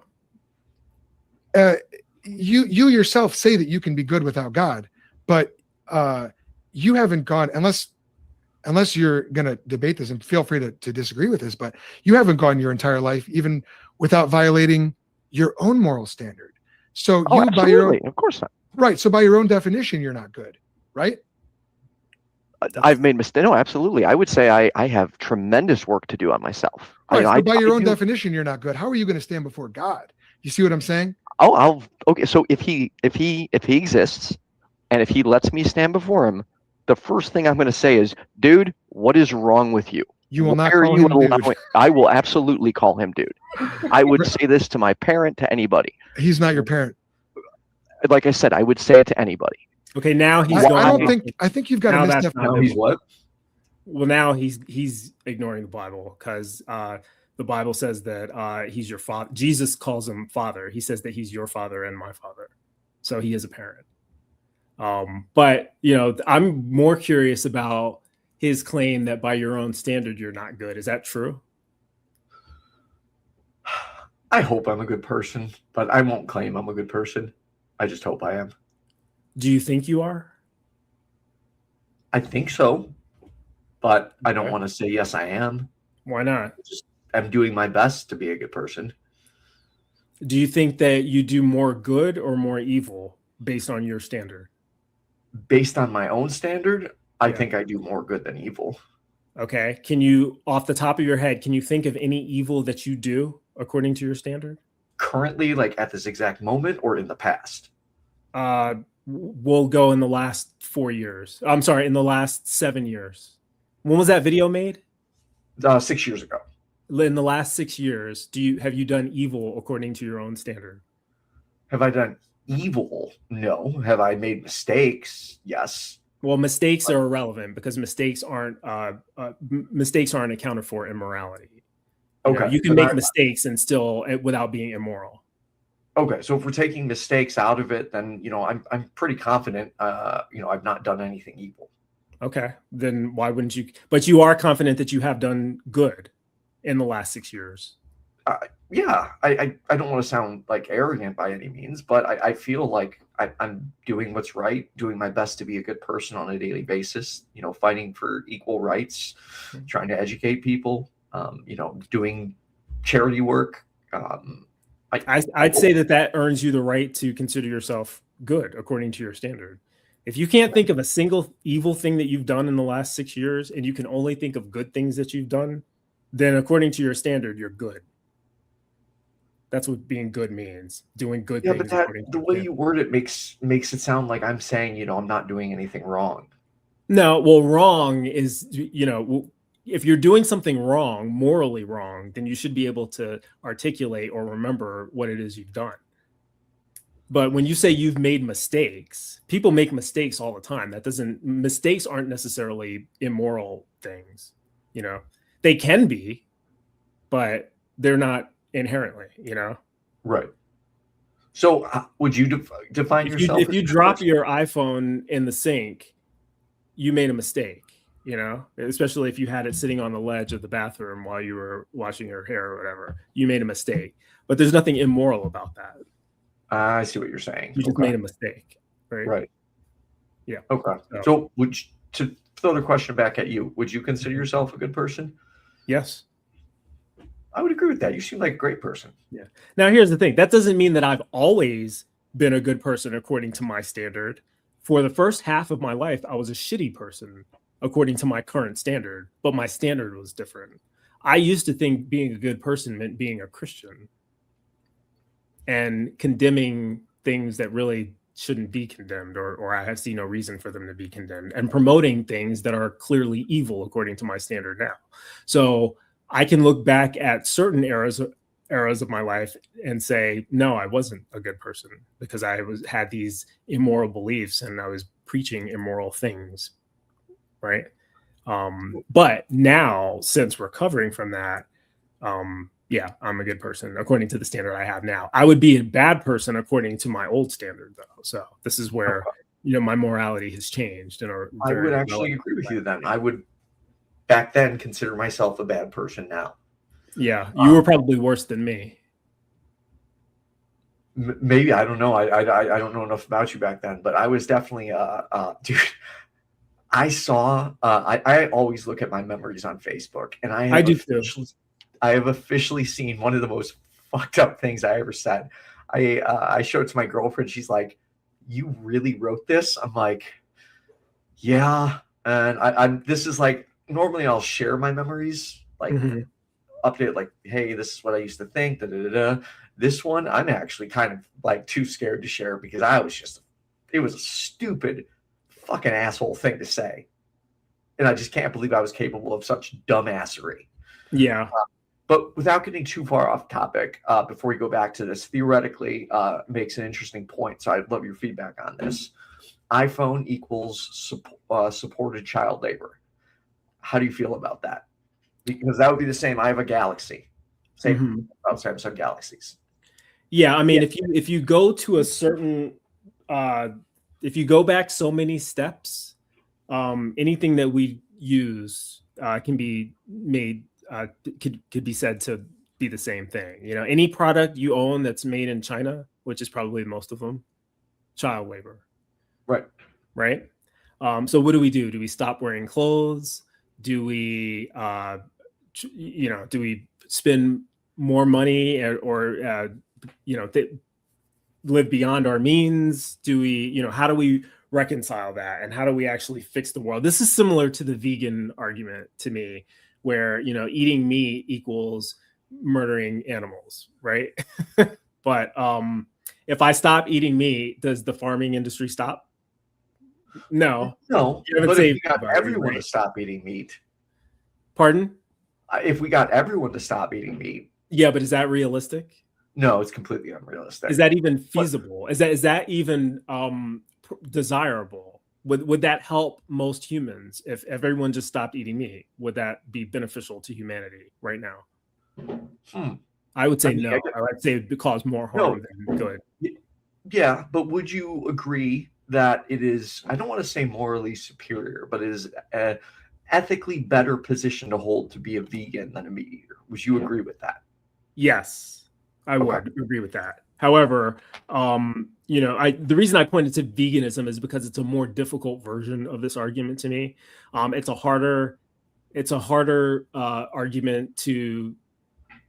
though. You yourself say that you can be good without God, but you haven't gone, unless you're going to debate this, and feel free to disagree with this, but you haven't gone your entire life even without violating your own moral standard. So by your own, of course not. Right. So by your own definition, you're not good, right? I've made mistakes. No, absolutely. I would say I have tremendous work to do on myself. Right, so by your own definition, you're not good. How are you going to stand before God? You see what I'm saying? Okay. So if he exists, and if he lets me stand before him, the first thing I'm going to say is, dude, what is wrong with you? You will not call him dude. I will absolutely call him dude. I would say this to my parent, to anybody. He's not your parent. Like I said, I would say it to anybody. Okay, now he's going. I think you've got to misdefine. He's what? Well, now he's ignoring the Bible, because the Bible says that he's your father. Jesus calls him father. He says that he's your father and my father, so he is a parent. But I'm more curious about his claim that by your own standard you're not good. Is that true? I hope I'm a good person, but I won't claim I'm a good person. I just hope I am. Do you think you are? I think so, but I don't want to say yes, I am. Why not? I'm doing my best to be a good person. Do you think that you do more good or more evil based on your standard? Based on my own standard, I think I do more good than evil. Okay. Can you, off the top of your head, can you think of any evil that you do according to your standard? Currently, like at this exact moment, or in the past? We'll go in the last 4 years. I'm sorry, in the last 7 years. When was that video made? 6 years ago. In the last 6 years, have you done evil according to your own standard? Have I done evil? No. Have I made mistakes? Yes. Well, mistakes are irrelevant, because mistakes aren't accounted for in morality. Okay. You can make mistakes and still without being immoral. Okay, so if we're taking mistakes out of it, then I'm pretty confident. I've not done anything evil. Okay, then why wouldn't you? But you are confident that you have done good in the last 6 years. Yeah, I don't want to sound like arrogant by any means, but I feel like I'm doing what's right, doing my best to be a good person on a daily basis. Fighting for equal rights, trying to educate people. Doing charity work. I'd say that earns you the right to consider yourself good according to your standard. If you can't think of a single evil thing that you've done in the last 6 years, and you can only think of good things that you've done, then according to your standard, you're good. That's what being good means. Doing good things. Yeah, but the way you word it makes it sound like I'm saying, I'm not doing anything wrong. No, well, wrong is, if you're doing something wrong, morally wrong, then you should be able to articulate or remember what it is you've done. But when you say you've made mistakes, people make mistakes all the time. Mistakes aren't necessarily immoral things. They can be, but they're not inherently, Right. So would you define yourself? If you drop your iPhone in the sink, you made a mistake. Especially if you had it sitting on the ledge of the bathroom while you were washing your hair or whatever, you made a mistake. But there's nothing immoral about that. I see what you're saying. You just made a mistake, right? Right. Yeah. Okay. So to throw the question back at you, would you consider yourself a good person? Yes. I would agree with that. You seem like a great person. Yeah. Now, here's the thing. That doesn't mean that I've always been a good person according to my standard. For the first half of my life, I was a shitty person according to my current standard, but my standard was different. I used to think being a good person meant being a Christian and condemning things that really shouldn't be condemned, or I see no reason for them to be condemned, and promoting things that are clearly evil according to my standard now. So I can look back at certain eras of my life and say, no, I wasn't a good person because I had these immoral beliefs and I was preaching immoral things, right? But now, since recovering from that, yeah, I'm a good person according to the standard I have now. I would be a bad person according to my old standard, though. So this is where my morality has changed. I would actually agree with you then. I would back then consider myself a bad person now. Yeah, you were probably worse than me. Maybe, I don't know. I don't know enough about you back then, but I was definitely dude. I saw. I always look at my memories on Facebook, and I do too. I have officially seen one of the most fucked up things I ever said. I showed it to my girlfriend. She's like, "You really wrote this?" I'm like, "Yeah." And this is like, normally I'll share my memories, like update, like, "Hey, this is what I used to think." Da, da, da, da. This one, I'm actually kind of like too scared to share because it was a stupid fucking asshole thing to say. And I just can't believe I was capable of such dumbassery. Yeah. But without getting too far off topic, before we go back to this, theoretically makes an interesting point. So I'd love your feedback on this. iPhone equals supported child labor. How do you feel about that? Because that would be the same. I have a Galaxy. Same Samsung Galaxies. Yeah, I mean, if you go to a certain, if you go back so many steps, anything that we use can be made. Could be said to be the same thing. Any product you own that's made in China, which is probably most of them, child labor. Right. So what do we do? Do we stop wearing clothes? Do we, do we spend more money or live beyond our means? Do we, how do we reconcile that? And how do we actually fix the world? This is similar to the vegan argument to me, where eating meat equals murdering animals, right? But if I stop eating meat, does the farming industry stop? No. But if we got everyone to stop eating meat. Pardon? If we got everyone to stop eating meat. Yeah, but is that realistic? No, it's completely unrealistic. Is that even feasible? Is that even desirable? Would that help most humans if everyone just stopped eating meat? Would that be beneficial to humanity right now? I would say no. I would say it would cause more harm than good. Yeah, but would you agree that it is, I don't want to say morally superior, but it is an ethically better position to hold to be a vegan than a meat eater? Would you agree with that? Yes, I would agree with that. However, the reason I pointed to veganism is because it's a more difficult version of this argument to me. It's a harder argument to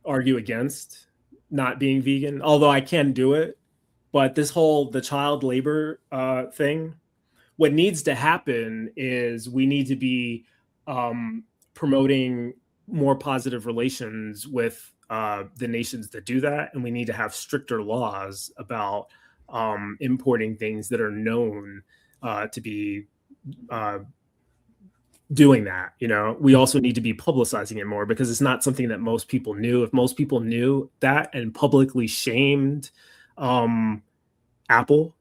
argue against not being vegan, although I can do it. But the child labor thing, what needs to happen is we need to be promoting more positive relations with the nations that do that, and we need to have stricter laws about importing things that are known to be doing that. We also need to be publicizing it more because it's not something that most people knew. If most people knew that and publicly shamed Apple,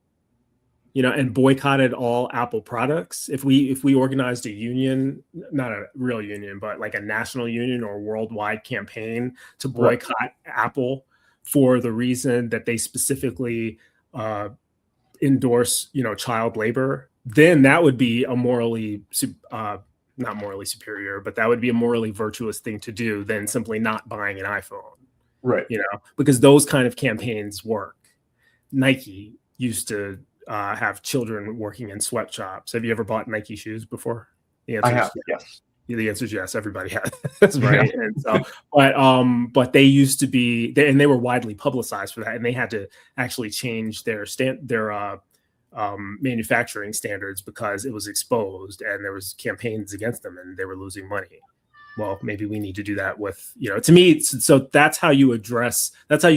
and boycotted all Apple products, if we organized a union, not a real union, but like a national union or worldwide campaign to boycott Apple for the reason that they specifically endorse, child labor, then that would be a morally, not morally superior, but that would be a morally virtuous thing to do than simply not buying an iPhone. Right. Because those kind of campaigns work. Nike used to have children working in sweatshops. Have you ever bought Nike shoes before? I have, yes. The answer is yes. Everybody has. That's right. Yeah. And so, but they used to be, and they were widely publicized for that, and they had to actually change their manufacturing standards because it was exposed and there was campaigns against them and they were losing money. Well, maybe we need to do that with, to me, so that's how you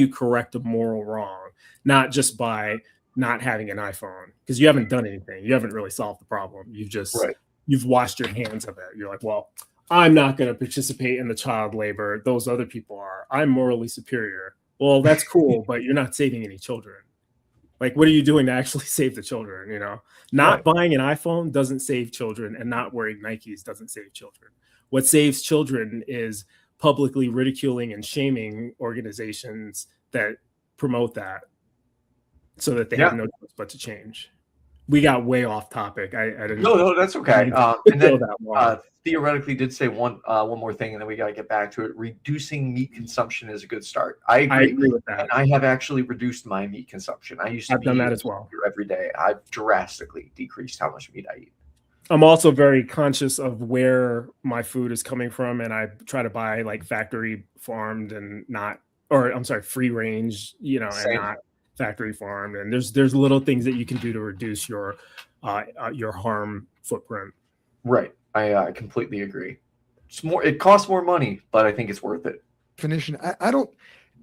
correct a moral wrong, not just by not having an iPhone, because you haven't done anything. You haven't really solved the problem. You've washed your hands of it. You're like, well, I'm not going to participate in the child labor. Those other people are. I'm morally superior. Well, that's cool, but you're not saving any children. Like, what are you doing to actually save the children? Not buying an iPhone doesn't save children, and not wearing Nikes doesn't save children. What saves children is publicly ridiculing and shaming organizations that promote that, so that they have no choice but to change. We got way off topic. I didn't. No, that's okay. And then theoretically did say one more thing, and then we got to get back to it. Reducing meat consumption is a good start. I agree with that. And I have actually reduced my meat consumption. I've done that as well. Every day, I've drastically decreased how much meat I eat. I'm also very conscious of where my food is coming from, and I try to buy like factory farmed and free range, and not factory farmed. And there's little things that you can do to reduce your harm footprint. Right. I completely agree. It costs more money, but I think it's worth it. Definition. I don't.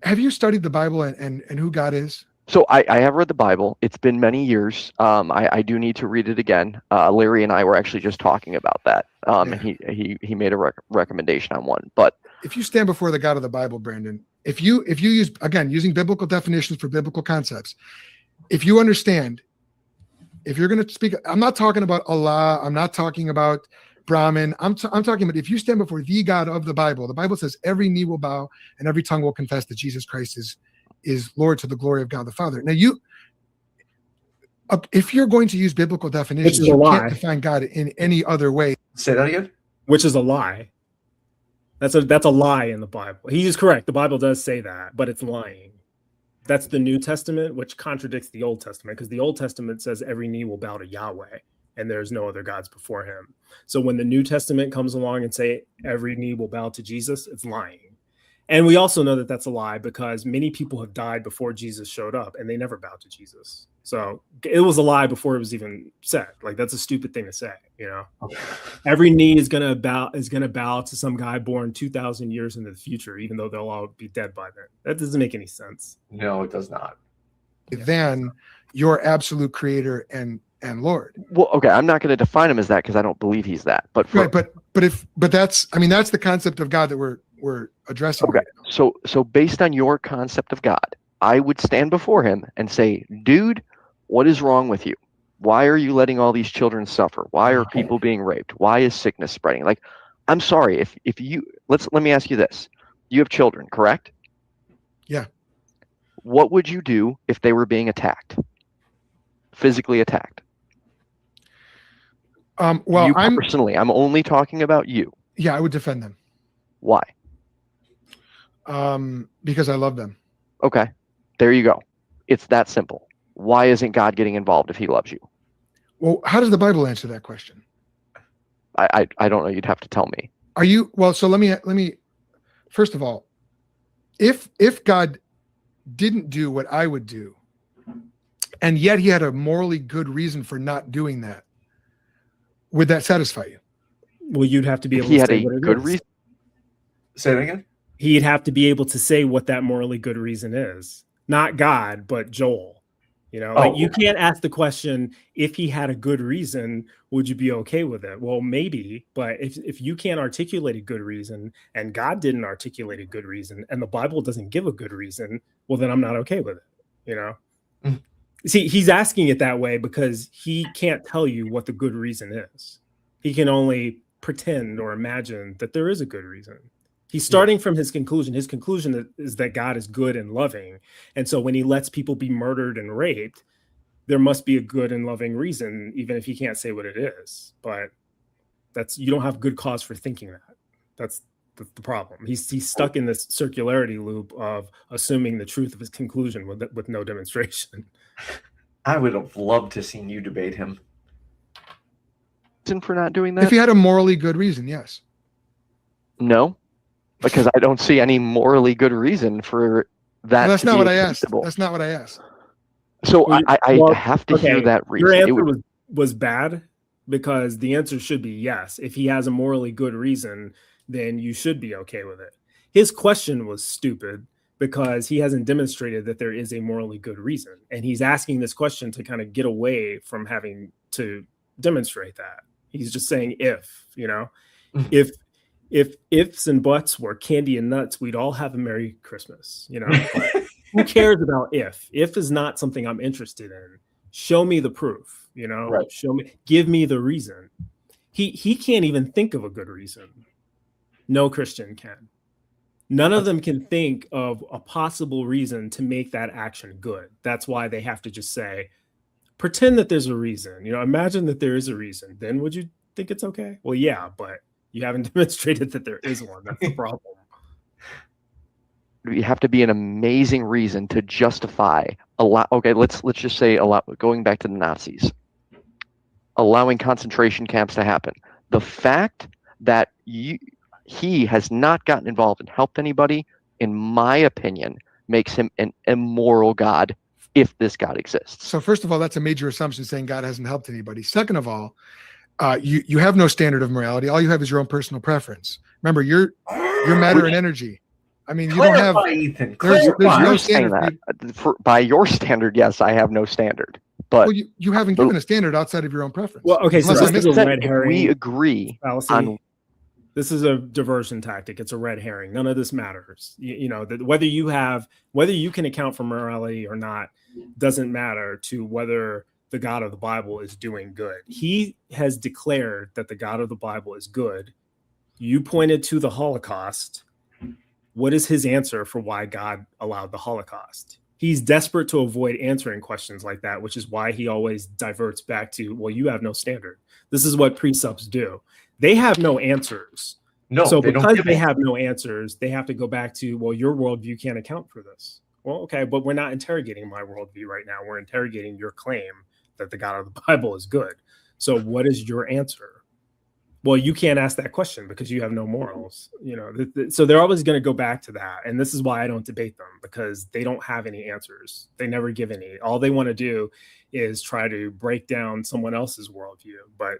Have you studied the Bible and who God is? So I have read the Bible. It's been many years. I do need to read it again. Larry and I were actually just talking about that. And he made a recommendation on one. But if you stand before the God of the Bible, Brandon, if you use, again, using biblical definitions for biblical concepts, if you understand, if you're going to speak, I'm not talking about Allah. I'm not talking about Brahman. I'm talking about if you stand before the God of the Bible says every knee will bow and every tongue will confess that Jesus Christ is Lord to the glory of God the Father. Now, if you're going to use biblical definitions, you can't define God in any other way. Say that again. Which is a lie. That's a lie in the Bible. He is correct. The Bible does say that, but it's lying. That's the New Testament, which contradicts the Old Testament, because the Old Testament says every knee will bow to Yahweh and there's no other gods before him. So when the New Testament comes along and say every knee will bow to Jesus, it's lying. And we also know that that's a lie because many people have died before Jesus showed up and they never bowed to Jesus. So it was a lie before it was even said. Like, that's a stupid thing to say, Okay. Every knee is gonna bow to some guy born 2,000 years into the future, even though they'll all be dead by then. That doesn't make any sense. No, it does not. Then your absolute creator and Lord. Well, okay, I'm not going to define him as that because I don't believe he's that. But that's the concept of God that we're addressing. Okay, right, so based on your concept of God, I would stand before him and say, dude, what is wrong with you? Why are you letting all these children suffer? Why are people being raped? Why is sickness spreading? Like, I'm sorry, if you let me ask you this. You have children, correct? Yeah. What would you do if they were being attacked? Physically attacked? Well, I'm only talking about you. Yeah, I would defend them. Why? Because I love them. Okay, there you go. It's that simple. Why isn't God getting involved if he loves you? Well, how does the Bible answer that question? I don't know. You'd have to tell me. So let me first of all, if God didn't do what I would do, and yet he had a morally good reason for not doing that, would that satisfy you? Well, you'd have to be able to say what it is. Good reason. Say that again. He'd have to be able to say what that morally good reason is. Not God, but Joel. You can't ask the question, if he had a good reason, would you be okay with it? Well, maybe, but if you can't articulate a good reason and God didn't articulate a good reason and the Bible doesn't give a good reason, well, then I'm not okay with it, Mm-hmm. See, he's asking it that way because he can't tell you what the good reason is. He can only pretend or imagine that there is a good reason. He's starting from his conclusion. His conclusion is that God is good and loving. And so when he lets people be murdered and raped, there must be a good and loving reason, even if he can't say what it is. But you don't have good cause for thinking that. That's the problem. He's stuck in this circularity loop of assuming the truth of his conclusion with no demonstration. I would have loved to seen you debate him. For not doing that? If he had a morally good reason, yes. No, because I don't see any morally good reason for that. Well, that's not what I asked. That's not what I asked. So Well, I have to hear that Your reason. answer was bad, because the answer should be yes. If he has a morally good reason, then you should be okay with it. His question was stupid because he hasn't demonstrated that there is a morally good reason. And he's asking this question to kind of get away from having to demonstrate that. He's just saying if, if ifs and buts were candy and nuts, we'd all have a Merry Christmas, But who cares about if? If is not something I'm interested in. Show me the proof, Right. Show me, give me the reason. He can't even think of a good reason. No Christian can. None of them can think of a possible reason to make that action good. That's why they have to just say, pretend that there's a reason. Imagine that there is a reason. Then would you think it's okay? Well, yeah, but you haven't demonstrated that there is one. That's the problem. You have to be an amazing reason to justify a lot. Okay, let's just say a lot. Going back to the Nazis, allowing concentration camps to happen. The fact that he has not gotten involved and helped anybody, in my opinion, makes him an immoral God, if this God exists. So first of all, that's a major assumption, saying God hasn't helped anybody. Second of all, you have no standard of morality. All you have is your own personal preference. Remember, you're matter and energy. I mean, you don't have. Ethan. There's no standard. By your standard, yes, I have no standard. But well, you haven't given a standard outside of your own preference. Well, okay, so Unless this is a red herring. We agree on. This is a diversion tactic. It's a red herring. None of this matters. That whether you can account for morality or not doesn't matter to whether the God of the Bible is doing good. He has declared that the God of the Bible is good. You pointed to the Holocaust. What is his answer for why God allowed the Holocaust? He's desperate to avoid answering questions like that, which is why he always diverts back to, well, you have no standard. This is what presups do. They have no answers. No, so because they have no answers, they have to go back to, well, your worldview can't account for this. Well, okay, but we're not interrogating my worldview right now. We're interrogating your claim that the God of the Bible is good. So what is your answer? Well, you can't ask that question because you have no morals. So they're always going to go back to that. And this is why I don't debate them, because they don't have any answers. They never give any. All they want to do is try to break down someone else's worldview. But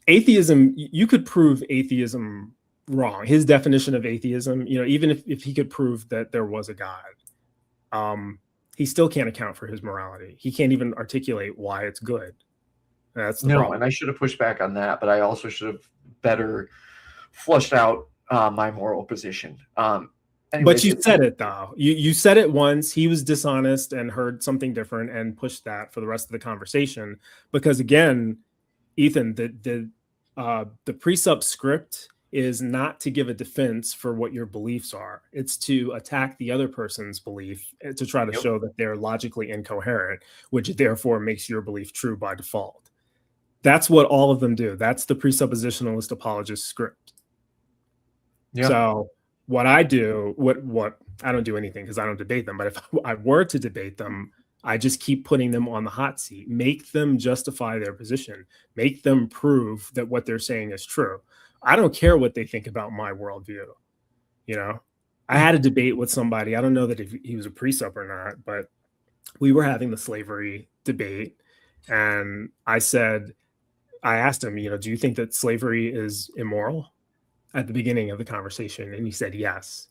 atheism, you could prove atheism wrong. His definition of atheism, even if he could prove that there was a God, he still can't account for his morality. He can't even articulate why it's good. That's the problem. And I should have pushed back on that, but I also should have better flushed out my moral position. But you said it, though. You said it once. He was dishonest and heard something different and pushed that for the rest of the conversation. Because again, Ethan, the Presup script is not to give a defense for what your beliefs are. It's to attack the other person's belief to try to show that they're logically incoherent, which therefore makes your belief true by default. That's what all of them do. That's the presuppositionalist apologist script. Yeah. So what I do, what I don't do anything because I don't debate them, but if I were to debate them, I just keep putting them on the hot seat, make them justify their position, make them prove that what they're saying is true. I don't care what they think about my worldview. I had a debate with somebody. I don't know that if he was a presup or not, but we were having the slavery debate. And I asked him, do you think that slavery is immoral at the beginning of the conversation? And he said, yes.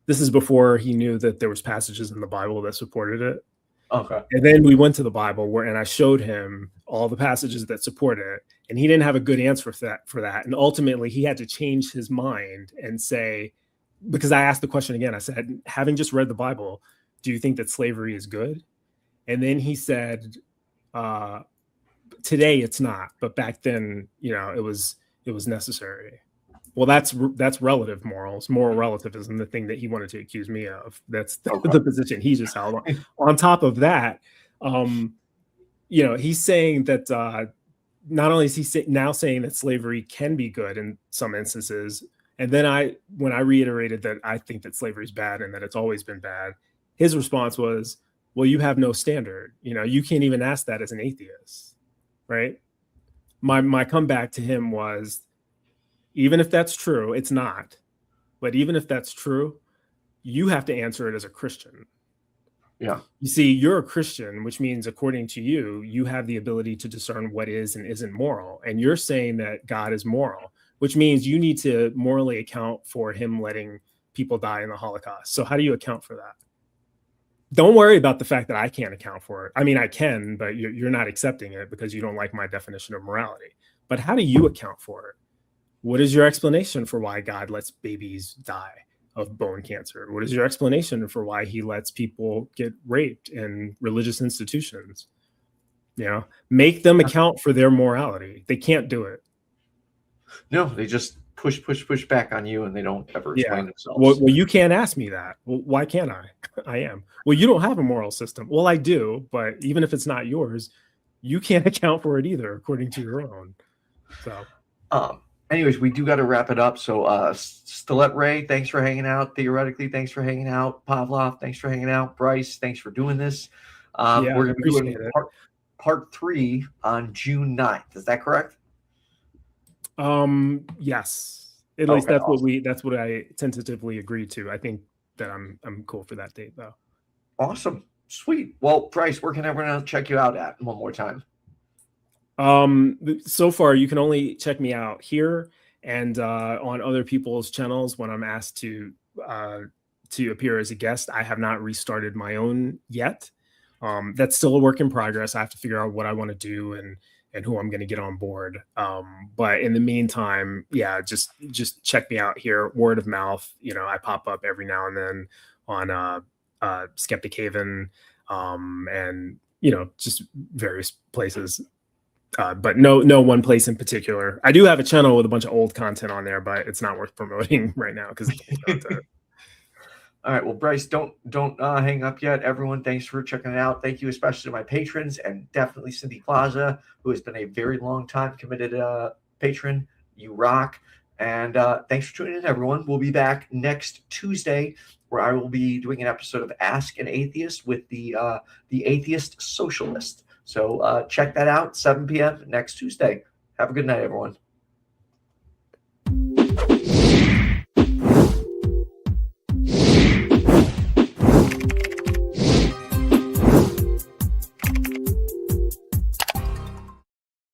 This is before he knew that there was passages in the Bible that supported it. Okay. And then we went to the Bible and I showed him all the passages that support it. And he didn't have a good answer for that. And ultimately he had to change his mind and say, because I asked the question again, I said, having just read the Bible, do you think that slavery is good? And then he said, today it's not, but back then, it was necessary. Well, that's relative morals, moral relativism, the thing that he wanted to accuse me of. That's the position he just held. On top of that, he's saying that not only is he now saying that slavery can be good in some instances, and then when I reiterated that I think that slavery is bad and that it's always been bad, his response was, well, you have no standard. You can't even ask that as an atheist, right? My comeback to him was, even if that's true, it's not. But even if that's true, you have to answer it as a Christian. Yeah. You see, you're a Christian, which means according to you, you have the ability to discern what is and isn't moral. And you're saying that God is moral, which means you need to morally account for him letting people die in the Holocaust. So how do you account for that? Don't worry about the fact that I can't account for it. I mean, I can, but you're not accepting it because you don't like my definition of morality. But how do you account for it? What is your explanation for why God lets babies die of bone cancer? What is your explanation for why he lets people get raped in religious institutions? You know, make them account for their morality. They can't do it. No, they just push back on you, and they don't ever explain themselves. Well, you can't ask me that. Well, why can't I? I am. Well, you don't have a moral system. Well, I do, but even if it's not yours, you can't account for it either, according to your own. So, anyways, we do got to wrap it up. So, Stilet Ray, thanks for hanging out. Theoretically, thanks for hanging out. Pavlov, thanks for hanging out. Bryce, thanks for doing this. We're going to be doing part 3 on June 9th. Is that correct? Yes. At least that's awesome. That's what I tentatively agreed to. I think that I'm cool for that date though. Awesome. Sweet. Well, Bryce, where can everyone else check you out at one more time? So far you can only check me out here and on other people's channels when I'm asked to appear as a guest. I have not restarted my own yet. That's still a work in progress. I have to figure out what I want to do and who I'm going to get on board. But in the meantime, yeah, just check me out here. Word of mouth. You know, I pop up every now and then on Skeptic Haven and, you know, just various places. But no one place in particular. I do have a channel with a bunch of old content on there, but it's not worth promoting right now because it's old content. All right. Well, Bryce, don't hang up yet. Everyone, thanks for checking it out. Thank you especially to my patrons and definitely Cindy PLAZA, who has been a very long time committed patron. You rock. And thanks for tuning in, everyone. We'll be back next Tuesday, where I will be doing an episode of Ask an Atheist with the Atheist Socialist. So check that out, 7 p.m. next Tuesday. Have a good night, everyone.